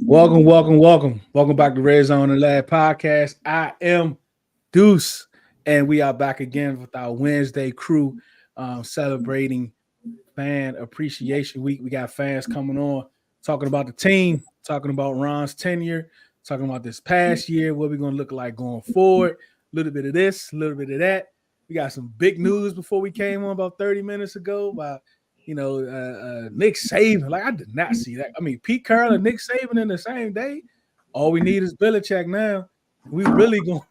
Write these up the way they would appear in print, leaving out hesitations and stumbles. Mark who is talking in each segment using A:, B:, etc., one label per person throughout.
A: Welcome back to Redzone In the Lab podcast. I am Deuce, and we are back again with our Wednesday crew celebrating Fan Appreciation Week. We got fans coming on, talking about the team, talking about Ron's tenure, talking about this past year, what we're going to look like going forward, a little bit of this, a little bit of that. We got some big news before we came on about 30 minutes ago about Nick Saban. Like, I did not see that. I mean, Pete Carroll and Nick Saban in the same day. All we need is Belichick now. We really going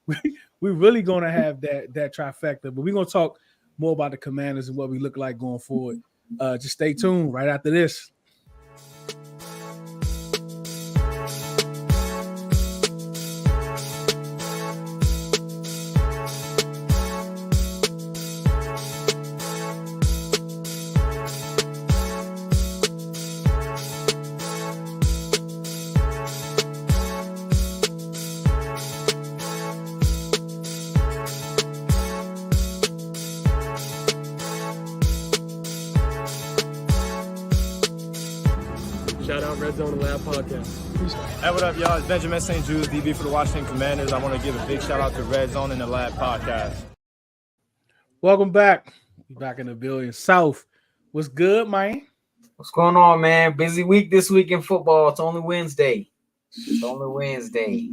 A: we really gonna have that trifecta. But we're gonna talk more about the Commanders and what we look like going forward. Just stay tuned right after this.
B: Shout out Redzone In the Lab podcast.
C: Hey, what up, y'all? It's Benjamin St. Jude's, DB for the Washington Commanders. I want to give a big shout out to Redzone In the Lab podcast.
A: Welcome back. We back in the building. Souf, what's good, man?
D: What's going on, man? Busy week this week in football. It's only Wednesday. It's only Wednesday,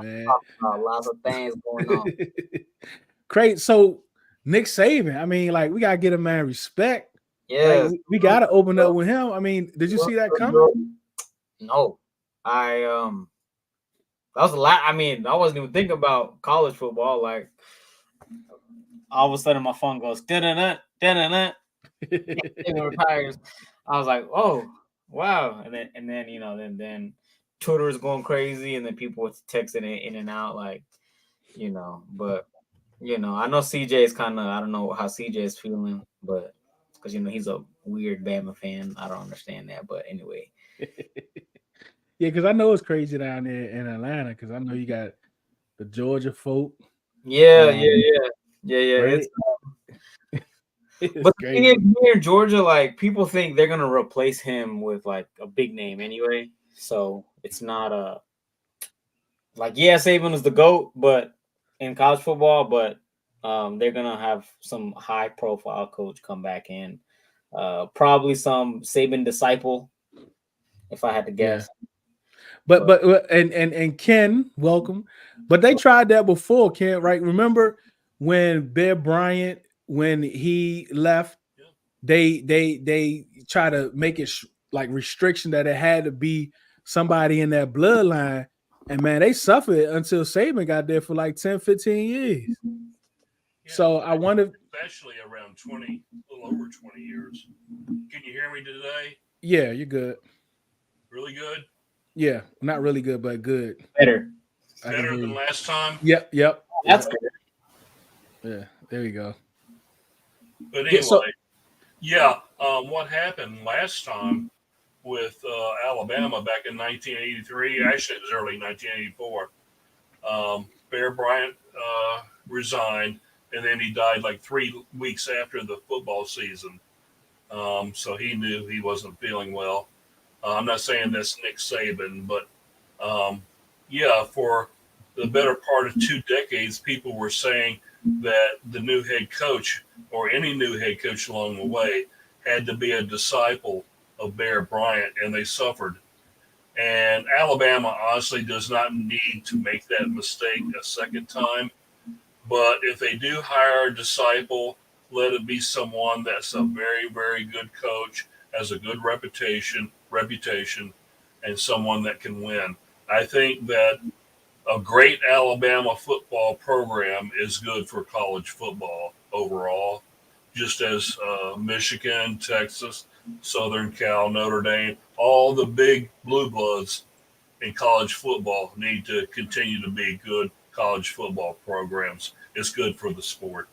A: man.
D: Lots of things going on.
A: Great. So, Nick Saban, I mean, like, we got to get a man respect.
D: Yeah,
A: like, we got to open up with him. I mean, did you see that coming?
D: No. That was a lot. I mean, I wasn't even thinking about college football. Like, all of a sudden, my phone goes, da-da-da, da-da-da. It retires. I was like, oh, wow. And then Twitter is going crazy, and then people were texting it in and out, like, but I know CJ is kind of, I don't know how CJ is feeling, but because he's a weird Bama fan. I don't understand that, but anyway.
A: Yeah, because I know it's crazy down there in Atlanta, because I know you got the Georgia folk.
D: Yeah.
A: Right?
D: But the thing is, here in Georgia, like, people think they're gonna replace him with like a big name anyway. So it's not Saban is the GOAT, but in college football, but they're gonna have some high profile coach come back in. Probably some Saban disciple, if I had to guess.
A: Yeah. But Ken, welcome. But they tried that before, Ken, right? Remember when Bear Bryant, when he left, they try to make it like restriction that it had to be somebody in that bloodline. And man, they suffered until Saban got there for like 10, 15 years.
E: Yeah,
A: so I wonder,
E: especially around 20, a little over 20 years. Can you hear me today?
A: Yeah, you're good.
E: Really good?
A: Yeah, not really good, but good.
D: Better
E: than last time?
A: Yep.
D: That's good.
A: Yeah, there we go.
E: But anyway, what happened last time with Alabama back in 1983, actually it was early 1984, Bear Bryant resigned, and then he died like 3 weeks after the football season. So he knew he wasn't feeling well. I'm not saying that's Nick Saban, but for the better part of 2 decades, people were saying that the new head coach or any new head coach along the way had to be a disciple of Bear Bryant, and they suffered. And Alabama honestly does not need to make that mistake a second time. But if they do hire a disciple, let it be someone that's a very, very good coach, has a good reputation, and someone that can win. I think that a great Alabama football program is good for college football overall, just as Michigan, Texas, Southern Cal, Notre Dame, all the big blue bloods in college football need to continue to be good college football programs. It's good for the sport.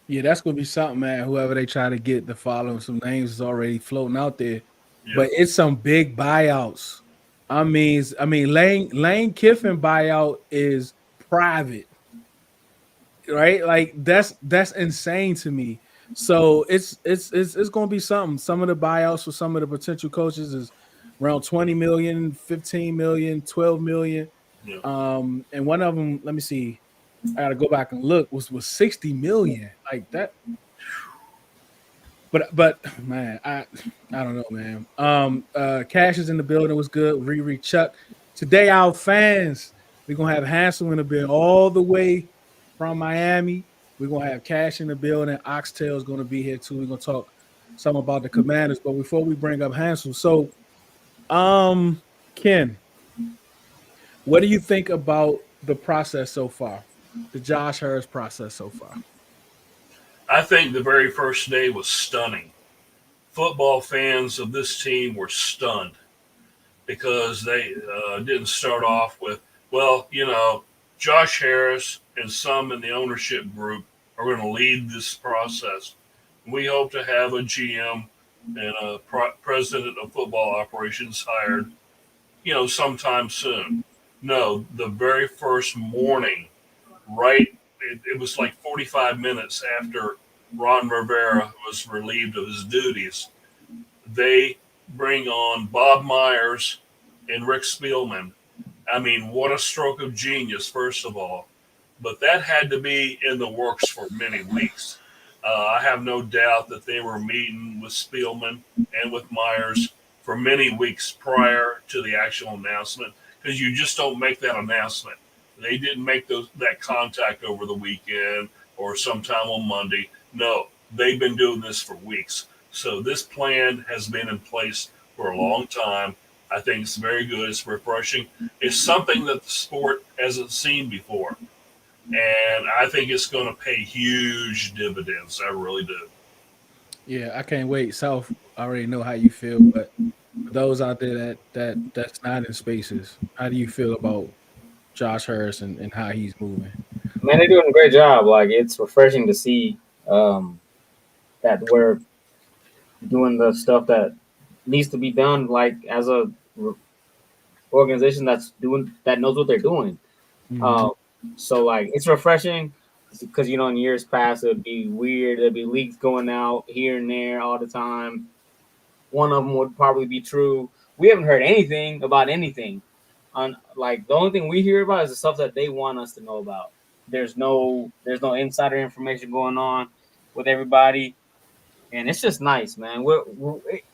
A: Yeah, that's going to be something, man. Whoever they try to get to follow, some names is already floating out there. Yeah. But it's some big buyouts. I mean, Lane Kiffin buyout is private, right? Like that's insane to me. So it's going to be something. Some of the buyouts for some of the potential coaches is around 20 million, 15 million, 12 million.
E: Yeah.
A: And one of them, let me see, I got to go back and look, was 60 million. Like that. But man, I don't know, man. Cash is in the building, was good. Riri Chuck. Today, our fans, we're gonna have Hansel in the building all the way from Miami. We're gonna have Cash in the building. Oxtail is gonna be here too. We're gonna talk some about the Commanders. But before we bring up Hansel, so Ken, what do you think about the process so far? The Josh Harris process so far?
E: I think the very first day was stunning. Football fans of this team were stunned because they didn't start off with, well, Josh Harris and some in the ownership group are going to lead this process. We hope to have a GM and a president of football operations hired, sometime soon. No, the very first morning, it was like 45 minutes after Ron Rivera was relieved of his duties, they bring on Bob Myers and Rick Spielman. I mean, what a stroke of genius, first of all. But that had to be in the works for many weeks. I have no doubt that they were meeting with Spielman and with Myers for many weeks prior to the actual announcement, because you just don't make that announcement. They didn't make that contact over the weekend or sometime on Monday. No, they've been doing this for weeks. So this plan has been in place for a long time. I think it's very good. It's refreshing. It's something that the sport hasn't seen before. And I think it's going to pay huge dividends. I really do.
A: Yeah, I can't wait. South, I already know how you feel, but for those out there that's not in spaces, how do you feel about Josh Harris and how he's moving?
D: Man, they're doing a great job. Like, it's refreshing to see that we're doing the stuff that needs to be done, like as a organization that knows what they're doing.
A: Mhm.
D: So like it's refreshing because in years past it would be weird. There'd be leaks going out here and there all the time. One of them would probably be true. We haven't heard anything about anything. On like the only thing we hear about is the stuff that they want us to know about. There's no insider information going on with everybody, and it's just nice, man.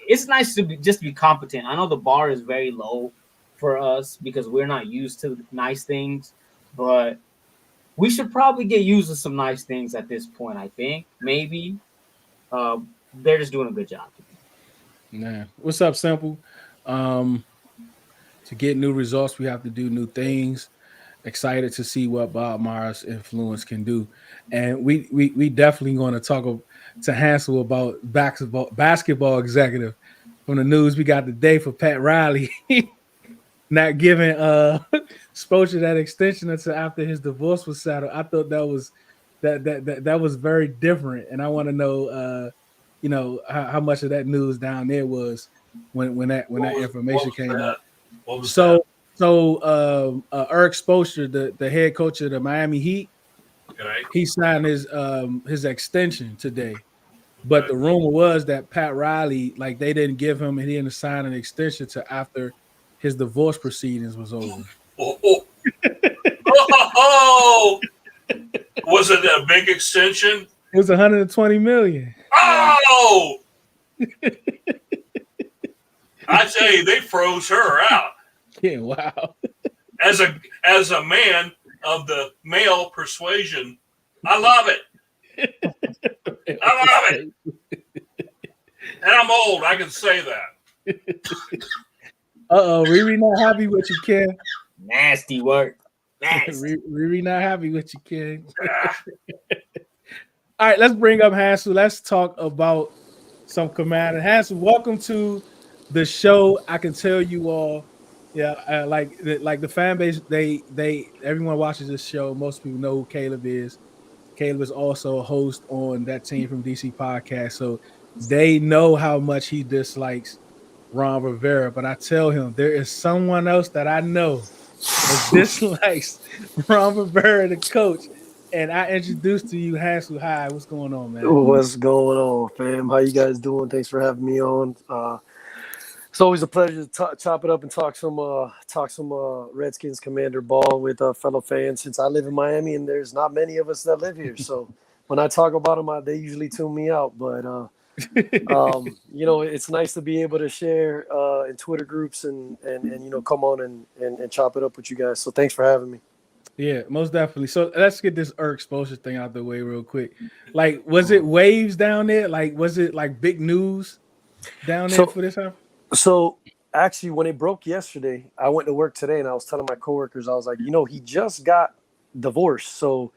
D: It's nice to be competent. I know the bar is very low for us because we're not used to nice things, but we should probably get used to some nice things at this point. I think maybe they're just doing a good job.
A: Nah. What's up, Simple? To get new results, we have to do new things. Excited to see what Bob Myers' influence can do, and we definitely going to talk to Hansel about basketball executive from the news we got today for Pat Riley not giving Spoelstra that extension until after his divorce was settled. I thought that was that was very different, and I want to know how much of that news down there was when that information came out.
E: What was
A: So
E: that?
A: Eric Spoelstra, the head coach of the Miami Heat,
E: Okay.
A: he signed his extension today. But the rumor was that Pat Riley, like they didn't give him, and he didn't sign an extension to after his divorce proceedings was over.
E: Oh. Oh! Was it a big extension?
A: It was 120 million.
E: Oh! I tell you, they froze her out.
A: Yeah, wow.
E: As a man of the male persuasion, I love it. I love it. And I'm old. I can say that.
A: Riri not happy with you, Ken.
D: Nasty work. Nasty.
A: Riri not happy with you, Ken. All right, let's bring up Hansel. Let's talk about some Commander. Hansel, welcome to the show. I can tell you all, like the fan base, everyone watches this show. Most people know who Caleb is. Caleb is also a host on that Team from DC podcast, so they know how much he dislikes Ron Rivera. But I tell him there is someone else that I know that dislikes Ron Rivera, the coach, And I introduced to you Hansel. Hi, what's going on, man?
F: What's going on, fam? How you guys doing? Thanks for having me on. It's always a pleasure to chop it up and talk some Redskins Commander ball with fellow fans. Since I live in Miami and there's not many of us that live here, so when I talk about them, they usually tune me out. But it's nice to be able to share in Twitter groups and come on and chop it up with you guys. So thanks for having me.
A: Yeah, most definitely. So let's get this exposure thing out the way real quick. Like, was it waves down there? Like, was it like big news down there for this time?
F: So actually, when it broke yesterday, I went to work today and I was telling my coworkers, I was like, he just got divorced. So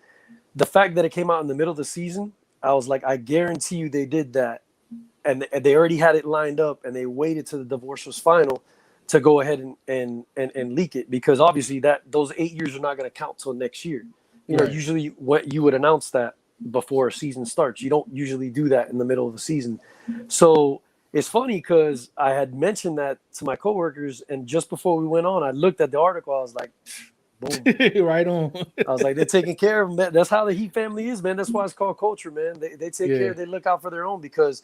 F: the fact that it came out in the middle of the season, I was like, I guarantee you they did that. And they already had it lined up and they waited till the divorce was final to go ahead and leak it, because obviously those 8 years are not going to count till next year.
A: Right.
F: Usually what you would announce that before a season starts. You don't usually do that in the middle of the season. So it's funny because I had mentioned that to my coworkers, and just before we went on, I looked at the article. I was like, boom.
A: Right on.
F: I was like, they're taking care of them. That's how the Heat family is, man. That's why it's called culture, man. They take care. They look out for their own because,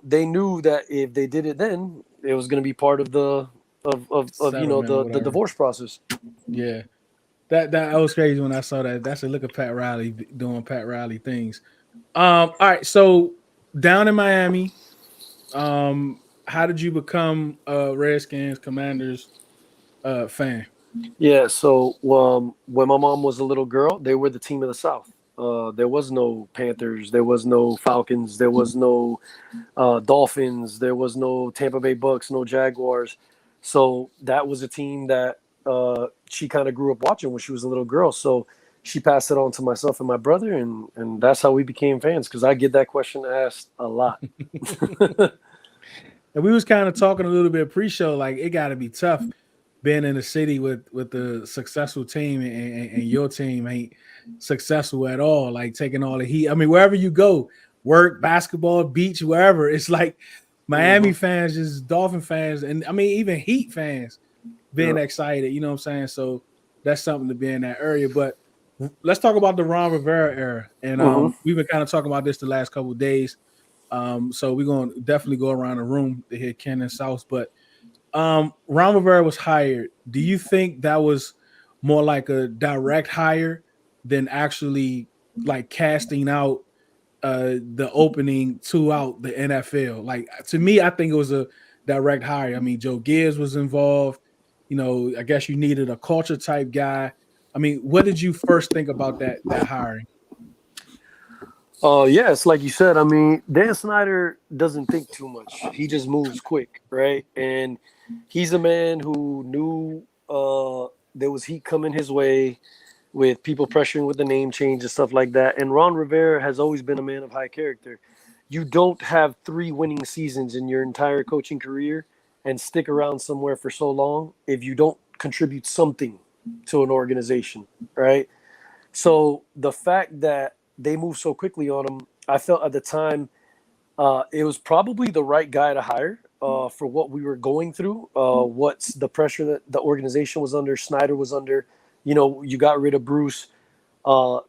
F: they knew that if they did it then, it was going to be part of the the divorce process.
A: Yeah, that was crazy when I saw that. That's a look at Pat Riley doing Pat Riley things. All right, so down in Miami, how did you become a Redskins Commanders fan?
F: Yeah, so when my mom was a little girl, they were the team of the South. There was no Panthers, there was no Falcons, there was no Dolphins, there was no Tampa Bay Bucks, no Jaguars. So that was a team that she kind of grew up watching when she was a little girl. So she passed it on to myself and my brother, and that's how we became fans, because I get that question asked a lot.
A: And we was kind of talking a little bit pre-show, like it got to be tough being in the city with the successful team and your team ain't successful at all, like taking all the heat. I mean, wherever you go, work, basketball, beach, wherever, it's like Miami fans, just Dolphin fans, and I mean even Heat fans being excited, you know what I'm saying? So that's something to be in that area. But let's talk about the Ron Rivera era. And we've been kind of talking about this the last couple of days. So we're going to definitely go around the room to hear Ken and South. But Ron Rivera was hired. Do you think that was more like a direct hire than actually like casting out the opening out the NFL? Like, to me, I think it was a direct hire. I mean, Joe Gibbs was involved. I guess you needed a culture type guy. I mean, what did you first think about that hiring?
F: Yes, like you said, I mean, Dan Snyder doesn't think too much. He just moves quick, right? And he's a man who knew there was heat coming his way with people pressuring with the name change and stuff like that. And Ron Rivera has always been a man of high character. You don't have 3 winning seasons in your entire coaching career and stick around somewhere for so long if you don't contribute something to an organization, right? So the fact that they moved so quickly on him, I felt at the time it was probably the right guy to hire for what we were going through, what's the pressure that the organization was under, Snyder was under. You got rid of Bruce.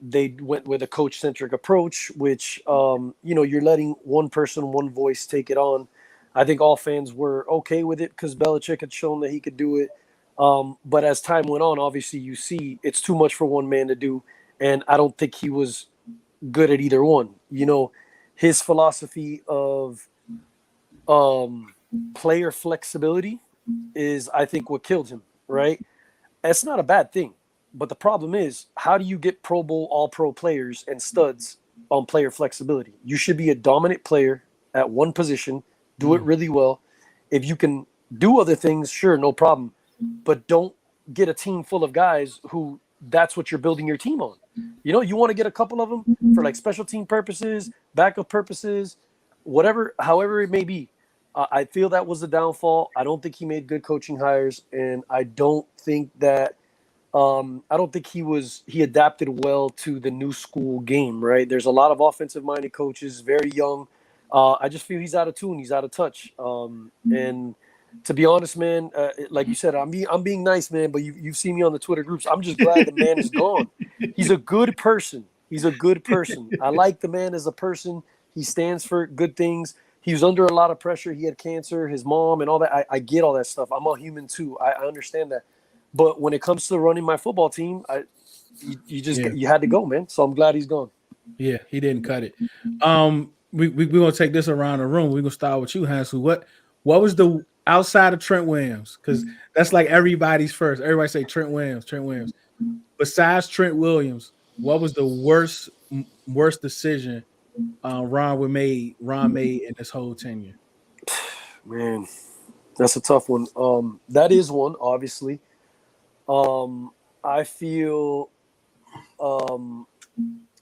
F: They went with a coach-centric approach, which, you're letting one person, one voice take it on. I think all fans were okay with it because Belichick had shown that he could do it. But as time went on, obviously you see it's too much for one man to do. And I don't think he was good at either one. His philosophy of player flexibility is, I think, what killed him, right? It's not a bad thing. But the problem is, how do you get Pro Bowl, all-pro players and studs on player flexibility? You should be a dominant player at one position, do it really well. If you can do other things, sure, no problem. But don't get a team full of guys who that's what you're building your team on. You want to get a couple of them for like special team purposes, backup purposes, whatever, however it may be. I feel that was the downfall. I don't think he made good coaching hires, and I don't think that he adapted well to the new school game, right? There's a lot of offensive-minded coaches, very young. I just feel he's out of tune. He's out of touch. And To be honest, man, like you said, I'm being nice, man. But you've seen me on the Twitter groups. I'm just glad the man is gone. He's a good person. He's a good person. I like the man as a person. He stands for good things. He was under a lot of pressure. He had cancer, his mom, and all that. I get all that stuff. I'm a human too. I understand that. But when it comes to running my football team, you had to go, man. So I'm glad he's gone.
A: Yeah, he didn't cut it. We're gonna take this around the room. We're gonna start with you, Hansel. What was the outside of Trent Williams? Because that's like everybody's first. Everybody say Trent Williams, Trent Williams. Besides Trent Williams, what was the worst decision Ron made in this whole tenure?
F: Man, that's a tough one. That is one, obviously. I feel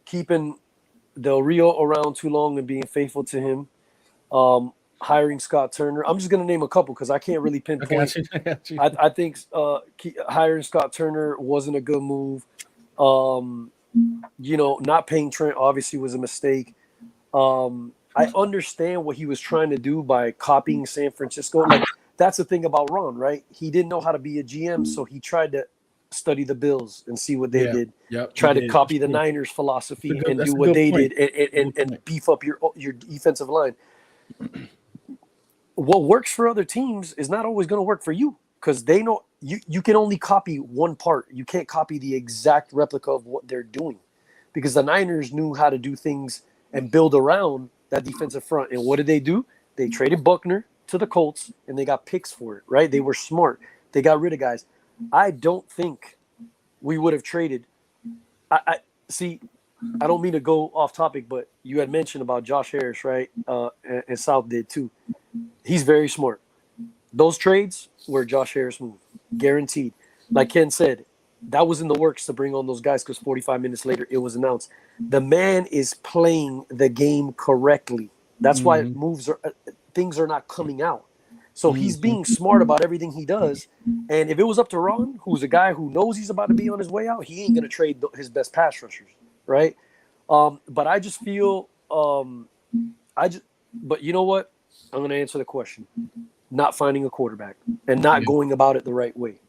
F: keeping Del Rio around too long and being faithful to him. Hiring Scott Turner. I'm just going to name a couple because I can't really pinpoint.
A: I got you.
F: I think hiring Scott Turner wasn't a good move. Not paying Trent obviously was a mistake. I understand what he was trying to do by copying San Francisco. Like, that's the thing about Ron, right? He didn't know how to be a GM, so he tried to study the Bills and see what they did.
A: Yep,
F: try to copy the Niners philosophy and do what they did and beef up your defensive line. What works for other teams is not always going to work for you because they know you can only copy one part. You can't copy the exact replica of what they're doing because the Niners knew how to do things and build around that defensive front. And what did they do? They traded Buckner to the Colts and they got picks for it, right? They were smart. They got rid of guys. I don't think we would have traded. I don't mean to go off topic, but you had mentioned about Josh Harris, right? And South did too. He's very smart. Those trades were Josh Harris move, guaranteed. Like Ken said, that was in the works to bring on those guys because 45 minutes later it was announced. The man is playing the game correctly. That's why things are not coming out. So he's being smart about everything he does. And if it was up to Ron, who's a guy who knows he's about to be on his way out, he ain't going to trade his best pass rushers, right? But I just feel but you know what? I'm going to answer the question. Not finding a quarterback and not going about it the right way.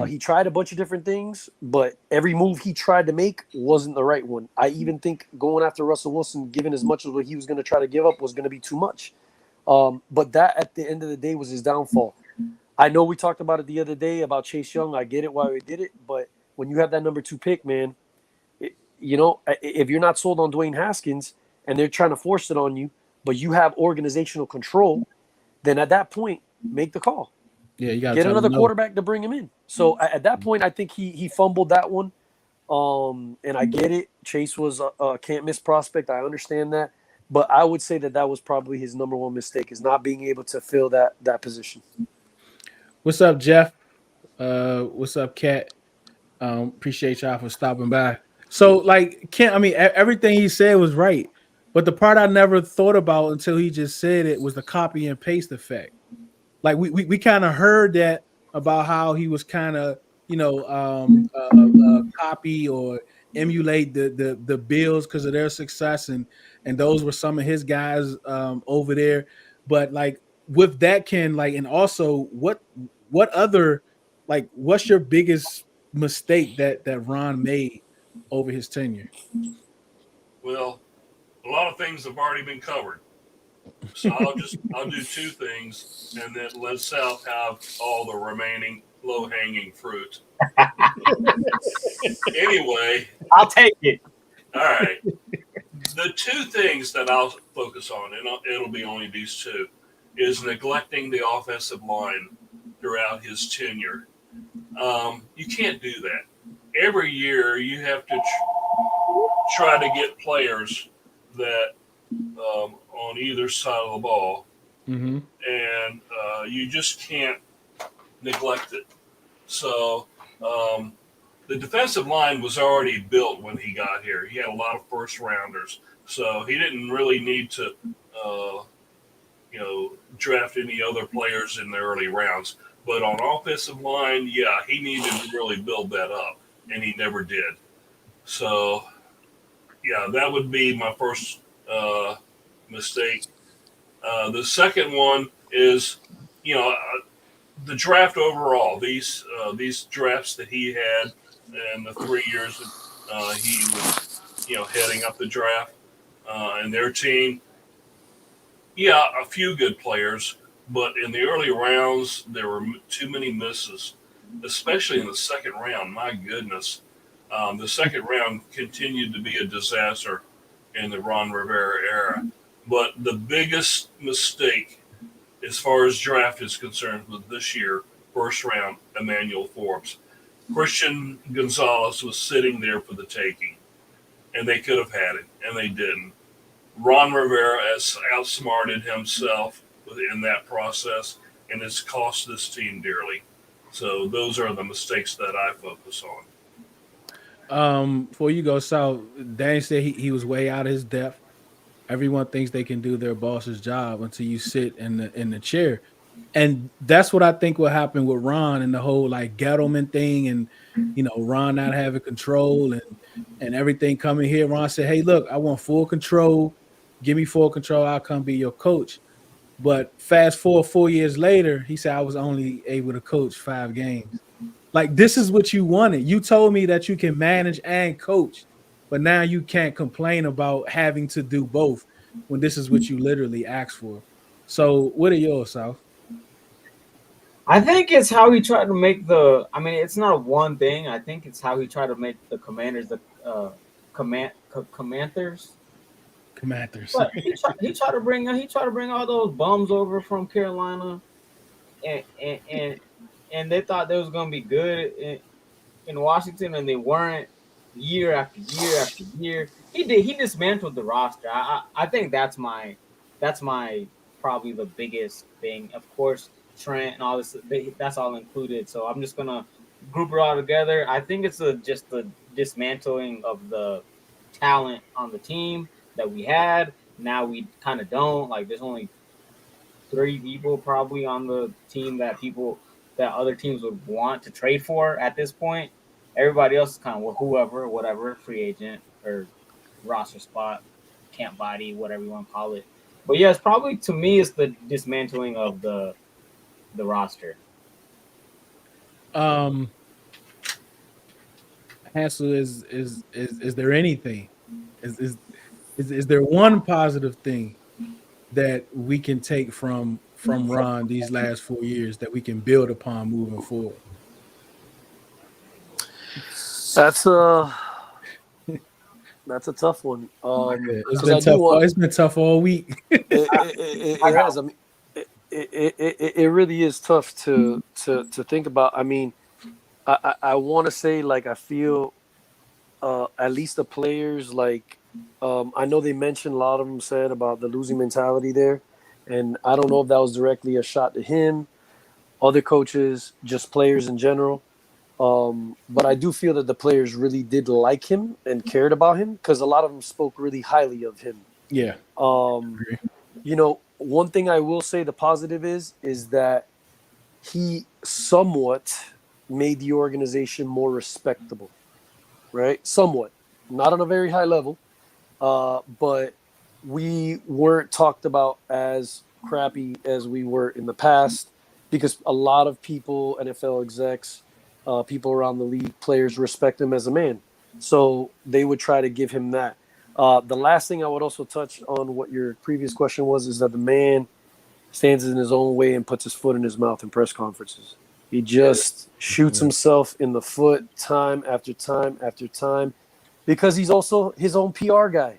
F: He tried a bunch of different things, but every move he tried to make wasn't the right one. I even think going after Russell Wilson, given as much as what he was going to try to give up, was going to be too much. But that, at the end of the day, was his downfall. I know we talked about it the other day about Chase Young. I get it why we did it, but when you have that number 2 pick, man, if you're not sold on Dwayne Haskins and they're trying to force it on you, but you have organizational control, then at that point, make the call.
A: Yeah, you got to
F: get another quarterback to bring him in. So at that point, I think he fumbled that one. And I get it. Chase was a can't miss prospect. I understand that. But I would say that was probably his number one mistake, is not being able to fill that position.
A: What's up, Jeff? What's up, Kat? Appreciate y'all for stopping by. So, like, Kent, I mean, everything he said was right. But the part I never thought about until he just said it was the copy and paste effect. Like, we kind of heard that about how he was kind of, copy or emulate the Bills because of their success, and those were some of his guys over there. But like with that, Ken, like, and also what other, like, what's your biggest mistake that Ron made over his tenure?
E: Well, a lot of things have already been covered. So I'll do 2 things and then let South have all the remaining low-hanging fruit. Anyway,
D: I'll take it.
E: All right. The 2 things that I'll focus on, and it'll be only these 2, is neglecting the offensive line throughout his tenure. You can't do that. Every year you have to try to get players that on either side of the ball, and you just can't neglect it. So the defensive line was already built when he got here. He had a lot of first rounders, so he didn't really need to draft any other players in the early rounds. But on offensive line, yeah, he needed to really build that up, and he never did. So, yeah, that would be my first mistake. The second one is, the draft overall, these drafts that he had in the 3 years that he was, heading up the draft and their team. Yeah, a few good players, but in the early rounds there were too many misses, especially in the second round. My goodness, the second round continued to be a disaster in the Ron Rivera era. But the biggest mistake, as far as draft is concerned, was this year, first round, Emmanuel Forbes. Christian Gonzalez was sitting there for the taking, and they could have had it, and they didn't. Ron Rivera has outsmarted himself in that process, and it's cost this team dearly. So those are the mistakes that I focus on.
A: Before you go, so Danny said he was way out of his depth. Everyone thinks they can do their boss's job until you sit in the chair. And that's what I think will happen with Ron and the whole like Gettleman thing, and Ron not having control and everything coming here. Ron said, "Hey, look, I want full control. Give me full control. I'll come be your coach." But fast forward 4 years later, he said, "I was only able to coach 5 games." Like, this is what you wanted. You told me that you can manage and coach, but now you can't complain about having to do both when this is what you literally asked for. So what are yours, South?
D: I think it's how he tried to make the. I mean, it's not one thing. I think it's how he tried to make the Commanders Commanders.
A: Commanders.
D: But he tried to bring all those bums over from Carolina, and they thought they was gonna be good in Washington, and they weren't. Year after year after year, he dismantled the roster. I think that's my probably the biggest thing. Of course, Trent and all this, that's all included. So I'm just gonna group it all together. I think it's just the dismantling of the talent on the team that we had. Now we kind of don't. Like, there's only 3 people probably on the team that other teams would want to trade for at this point. Everybody else is kind of whoever, whatever, free agent or roster spot, camp body, whatever you want to call it. But yeah, it's probably, to me, it's the dismantling of the roster.
A: Hansel, is there anything? Is there one positive thing that we can take from Ron these last 4 years that we can build upon moving forward?
F: That's a tough one.
A: It's been tough all week.
F: It has. I mean, it really is tough to think about. I mean, I want to say, like, I feel at least the players, like, I know they mentioned, a lot of them said about the losing mentality there, and I don't know if that was directly a shot to him, other coaches, just players in general. But I do feel that the players really did like him and cared about him, because a lot of them spoke really highly of him.
A: Yeah.
F: One thing I will say the positive is that he somewhat made the organization more respectable, right? Somewhat. Not on a very high level, but we weren't talked about as crappy as we were in the past, because a lot of people, NFL execs, people around the league, players, respect him as a man. So they would try to give him that. The last thing I would also touch on what your previous question was is that the man stands in his own way and puts his foot in his mouth in press conferences. He just shoots himself in the foot time after time after time, because he's also his own PR guy.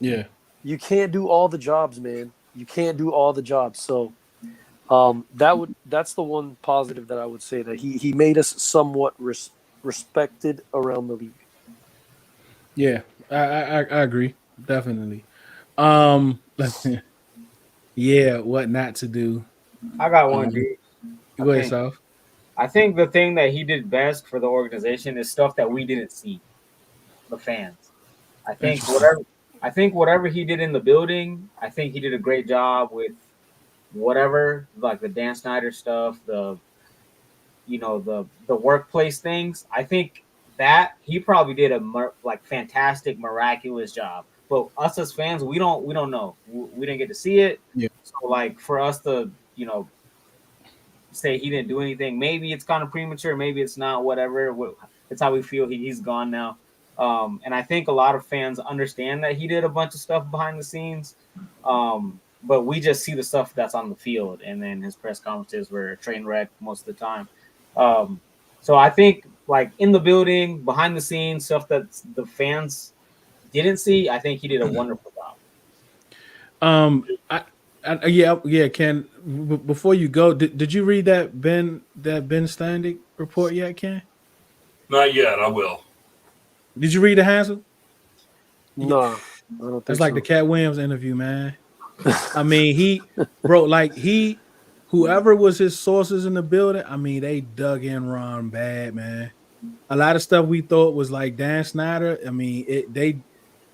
A: Yeah.
F: You can't do all the jobs, man. You can't do all the jobs. So that's the one positive that I would say, that he made us somewhat respected around the league.
A: Yeah, I agree, definitely. Yeah, what not to do.
D: I got one, dude.
A: Go ahead, South.
D: I think the thing that he did best for the organization is stuff that we didn't see, the fans. I think whatever he did in the building, I think he did a great job with whatever, like the Dan Snyder stuff, the workplace things. I think that he probably did a fantastic, miraculous job. But us as fans, we don't know. We didn't get to see it.
A: Yeah.
D: So, like, for us to say he didn't do anything. Maybe it's kind of premature. Maybe it's not. Whatever. It's how we feel. He's gone now. And I think a lot of fans understand that he did a bunch of stuff behind the scenes. But we just see the stuff that's on the field, and then his press conferences were a train wreck most of the time. So I think like in the building, behind the scenes, stuff that the fans didn't see, I think he did a wonderful job.
A: Yeah, Ken. Before you go, did you read that Ben Standig report yet, Ken?
E: Not yet. I will.
A: Did you read the Hansel?
F: No, I don't think
A: That's like
F: so.
A: the Cat Williams interview, man. I mean, whoever was his sources in the building, I mean, they dug in Ron bad, man. A lot of stuff we thought was like Dan Snyder. I mean,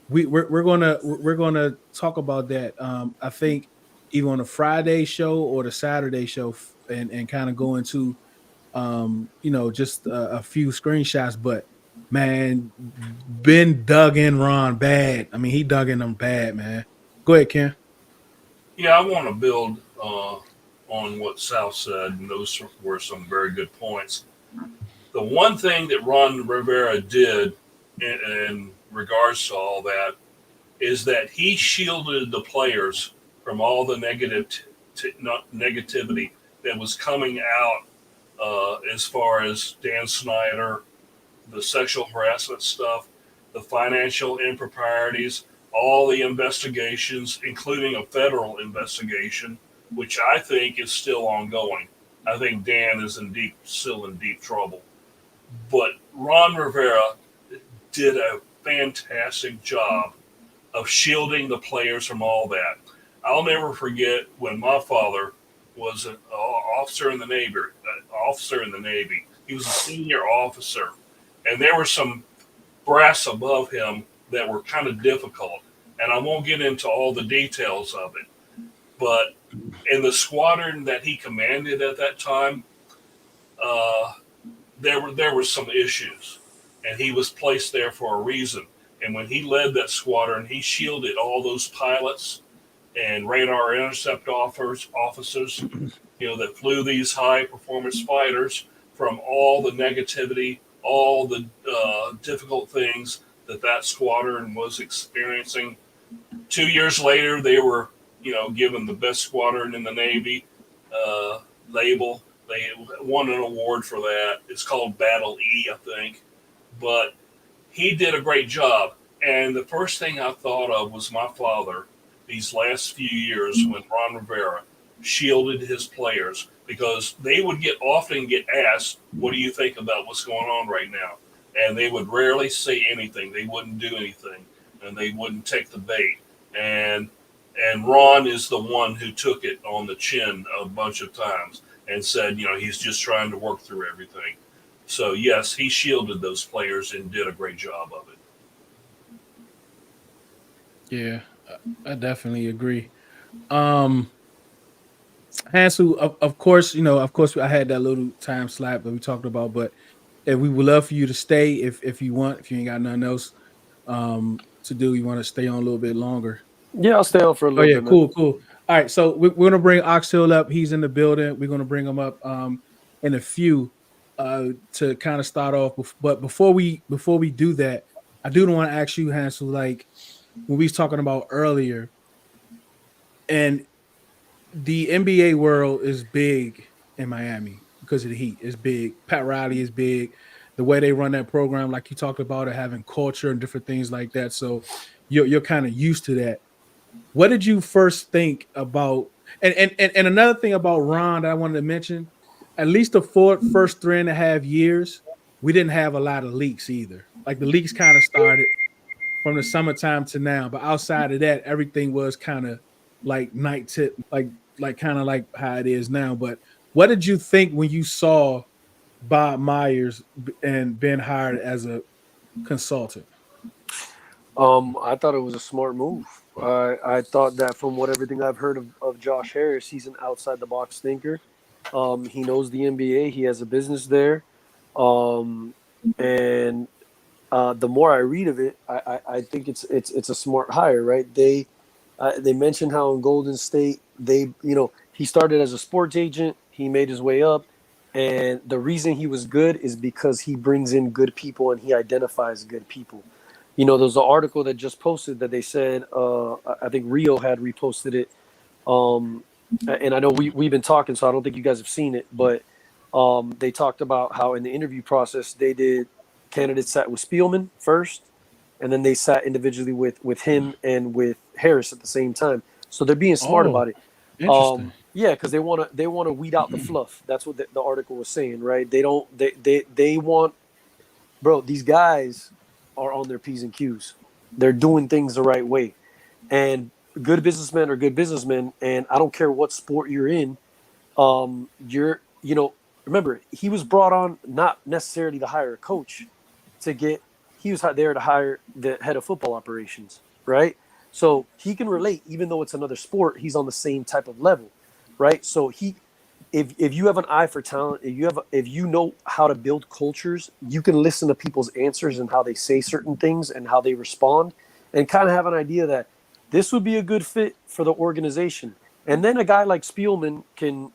A: we're gonna talk about that. I think either on the Friday show or the Saturday show, and kind of go into just a few screenshots. But man, Ben dug in Ron bad. I mean, he dug in them bad, man. Go ahead, Ken.
E: Yeah, I want to build on what Sal said, and those were some very good points. The one thing that Ron Rivera did in regards to all that is that he shielded the players from all the negativity that was coming out as far as Dan Snyder, the sexual harassment stuff, the financial improprieties, all the investigations, including a federal investigation, which I think is still ongoing. I think Dan is still in deep trouble. But Ron Rivera did a fantastic job of shielding the players from all that. I'll never forget when my father was an officer in the Navy. He was a senior officer, and there were some brass above him that were kind of difficult. And I won't get into all the details of it. But in the squadron that he commanded at that time, there were some issues, and he was placed there for a reason. And when he led that squadron, he shielded all those pilots and radar intercept officers, that flew these high performance fighters from all the negativity, all the difficult things that squadron was experiencing. 2 years later, they were, given the best squadron in the Navy label. They won an award for that. It's called Battle E, I think. But he did a great job. And the first thing I thought of was my father these last few years when Ron Rivera shielded his players, because they would often get asked, what do you think about what's going on right now? And they would rarely say anything. They wouldn't do anything, and they wouldn't take the bait. And Ron is the one who took it on the chin a bunch of times and said, he's just trying to work through everything. So, yes, he shielded those players and did a great job of it.
A: Yeah, I definitely agree. Hansel, of course, I had that little time slap that we talked about, but if we would love for you to stay if you want, if you ain't got nothing else to do, you want to stay on a little bit longer.
F: Yeah, I'll stay on for a little bit.
A: Cool. All right, so we're gonna bring Oxtail up. He's in the building. We're gonna bring him up in a few to kind of start off. But before we do that, I do want to ask you, Hansel, like when we was talking about earlier, and the NBA world is big in Miami because of the Heat. It's big. Pat Riley is big. The way they run that program, like you talked about, it having culture and different things like that. So you're kind of used to that. What did you first think about? And another thing about Ron that I wanted to mention, at least the first 3.5 years, we didn't have a lot of leaks either. Like the leaks kind of started from the summertime to now, but outside of that, everything was kind of like night tip, like kind of like how it is now. But what did you think when you saw Bob Myers and Ben hired as a consultant?
F: I thought it was a smart move. I thought that from everything I've heard of Josh Harris, he's an outside the box thinker. He knows the NBA. He has a business there. And the more I read of it, I think it's a smart hire, right? They mentioned how in Golden State he started as a sports agent. He made his way up. And the reason he was good is because he brings in good people and he identifies good people. You know, there's an article that just posted that they said, I think Rio had reposted it. And I know we've been talking, so I don't think you guys have seen it, but they talked about how in the interview process, candidates sat with Spielman first, and then they sat individually with him and with Harris at the same time. So they're being smart about it.
A: Interesting.
F: Yeah, because they want to weed out the fluff. That's what the article was saying, right? They want, bro. These guys are on their P's and Q's. They're doing things the right way, and good businessmen are good businessmen. And I don't care what sport you're in. Remember, he was brought on not necessarily to hire a coach, he was there to hire the head of football operations, right? So he can relate, even though it's another sport. He's on the same type of level. Right. So if you have an eye for talent, if you know how to build cultures, you can listen to people's answers and how they say certain things and how they respond, and kind of have an idea that this would be a good fit for the organization. And then a guy like Spielman can,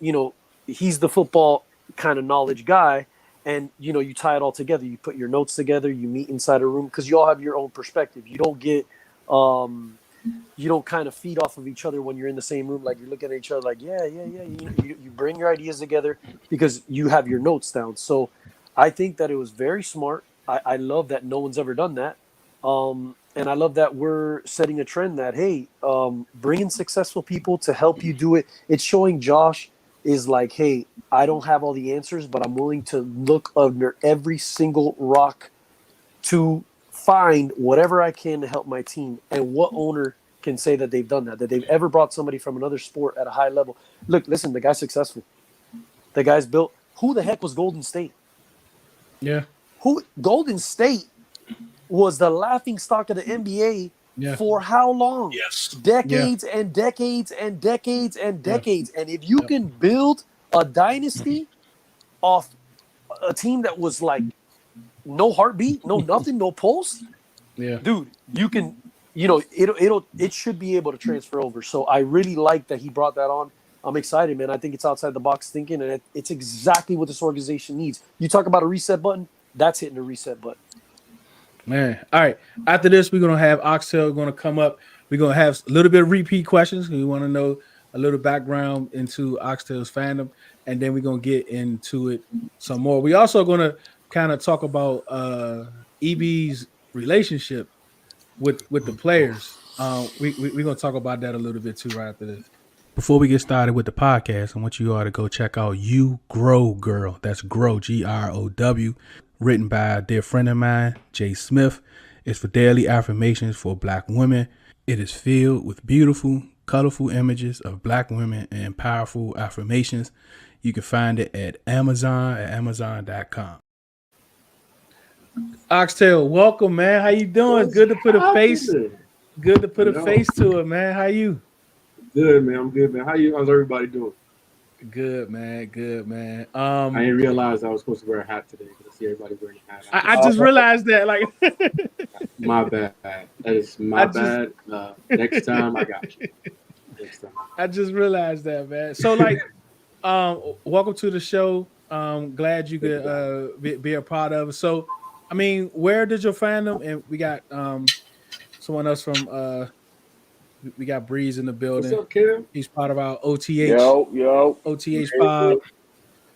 F: he's the football kind of knowledge guy, and you tie it all together. You put your notes together, you meet inside a room because you all have your own perspective. You don't get you don't kind of feed off of each other when you're in the same room. Like, you're looking at each other like, yeah. You bring your ideas together because you have your notes down. So I think that it was very smart. I love that no one's ever done that. And I love that we're setting a trend that, hey, bringing successful people to help you do it. It's showing Josh is like, hey, I don't have all the answers, but I'm willing to look under every single rock to find whatever I can to help my team. And what owner can say that they've done that they've ever brought somebody from another sport at a high level? Look, listen, the guy's successful. The guy's built. Who the heck was Golden State?
A: Yeah.
F: Golden State was the laughing stock of the NBA for how long?
E: Yes.
F: Decades and decades and decades and decades. And if you can build a dynasty off a team that was like no heartbeat, no nothing, no pulse, dude, you can, it should be able to transfer over. So I really like that he brought that on. I'm excited, man. I think it's outside the box thinking, and it's exactly what this organization needs. You talk about a reset button, that's hitting a reset button.
A: Man. All right. After this, we're going to have Oxtail going to come up. We're going to have a little bit of repeat questions. We want to know a little background into Oxtail's fandom, and then we're going to get into it some more. We also going to kind of talk about EB's relationship with the players. We're going to talk about that a little bit too right after this. Before we get started with the podcast, I want you all to go check out You Grow Girl. That's Grow, Grow, written by a dear friend of mine, Jay Smith. It's for daily affirmations for Black women. It is filled with beautiful, colorful images of Black women and powerful affirmations. You can find it at Amazon at Amazon.com. Oxtail, welcome, man. How you doing? Good to put a face. Good to put a face to it, man. How you?
G: Good, man. I'm good, man. How's everybody doing?
A: Good, man. Good, man.
G: I didn't realize I was supposed to wear a hat today because I see everybody wearing a hat.
A: I just realized that. Like,
G: my bad. That is my bad. Next time, I got you. Next time.
A: I just realized that, man. So, like, welcome to the show. Glad you could be a part of it. So, I mean, where did your fandom? And we got someone else from. We got Breeze in the building.
G: What's up, Kim?
A: He's part of our OTH.
H: Yo.
A: OTH pod.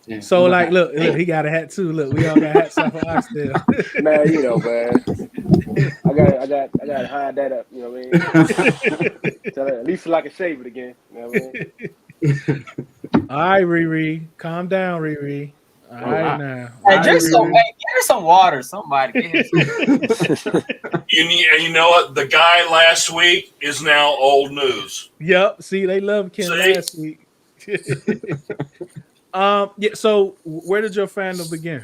A: Yeah, so like, look, he got a hat too. Look, we all got hats off of Oxtail.
H: Man, man. I got to hide that up. You know what I mean? So at least so I can shave it again. You know what I mean?
A: All right, Riri, calm down, Riri. All right now.
D: Hey, drink some. Hey, get her some water. Somebody get her some.
E: You know what? The guy last week is now old news.
A: Yep. See, they love Ken last week. Yeah. So, where did your fandom begin?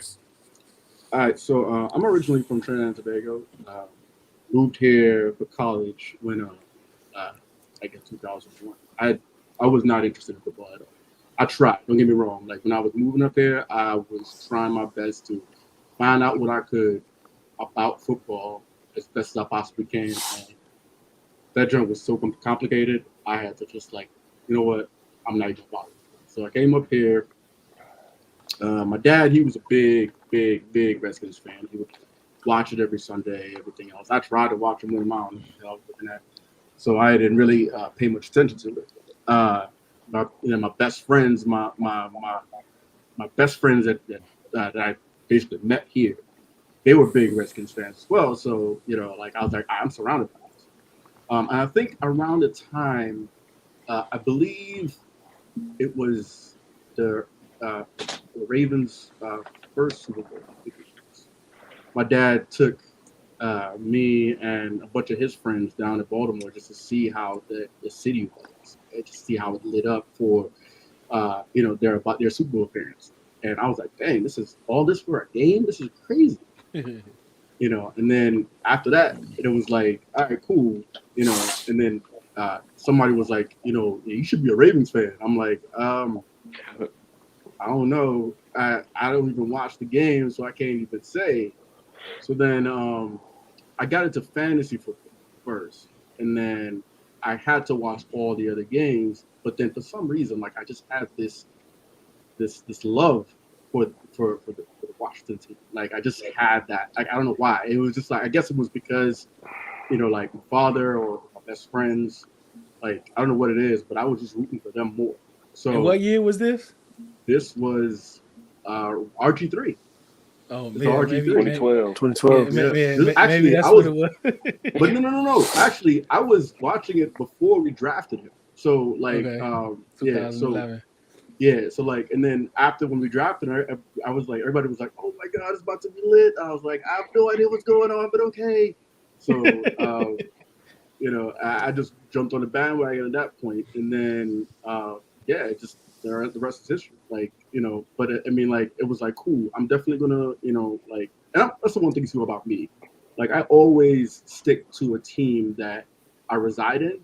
G: All right. So, I'm originally from Trinidad and Tobago. Moved here for college when, I guess 2001. I was not interested in football at all. I tried. Don't get me wrong. Like, when I was moving up there, I was trying my best to find out what I could about football as best as I possibly can. And that joint was so complicated, I had to just like, you know what? I'm not even bothered. So I came up here, My dad, he was a big Redskins fan. He would watch it every Sunday, everything else. I tried to watch it more than I was looking at, so I didn't really pay much attention to it. My best friends, my best friends that I basically met here, they were big Redskins fans as well. So like I was like, I'm surrounded by this. And I think around the time, I believe it was the Ravens' first Super Bowl. My dad took me and a bunch of his friends down to Baltimore just to see how the city was, and to see how it lit up for their Super Bowl appearance. And I was like, dang, this is all this for a game? This is crazy. And then after that, it was like, all right, cool. And then somebody was like, you should be a Ravens fan. I'm like, I don't know. I don't even watch the game, so I can't even say. So then I got into fantasy football first, and then I had to watch all the other games. But then for some reason, like I just had this love for the Washington team. Like I just had that. Like I don't know why. It was just like, I guess it was because like my father or my best friends. Like I don't know what it is, but I was just rooting for them more. So
A: and what year was this?
G: This was RG3.
A: Oh
G: It's
A: man,
G: RG3.
H: 2012.
F: 2012.
G: Yeah. Actually,
A: maybe that's
G: I was,
A: what it was.
G: but no. Actually, I was watching it before we drafted him. So like,
A: Okay.
G: yeah.
A: 2011.
G: So like, and then after when we drafted her, I was like, everybody was like, "Oh my God, it's about to be lit." I was like, "I have no idea what's going on, but okay." So, I just jumped on the bandwagon at that point, and then, it just the rest is history. Like, but I mean, like, it was like, cool. I'm definitely gonna, like, and that's the one thing too about me. Like, I always stick to a team that I reside in.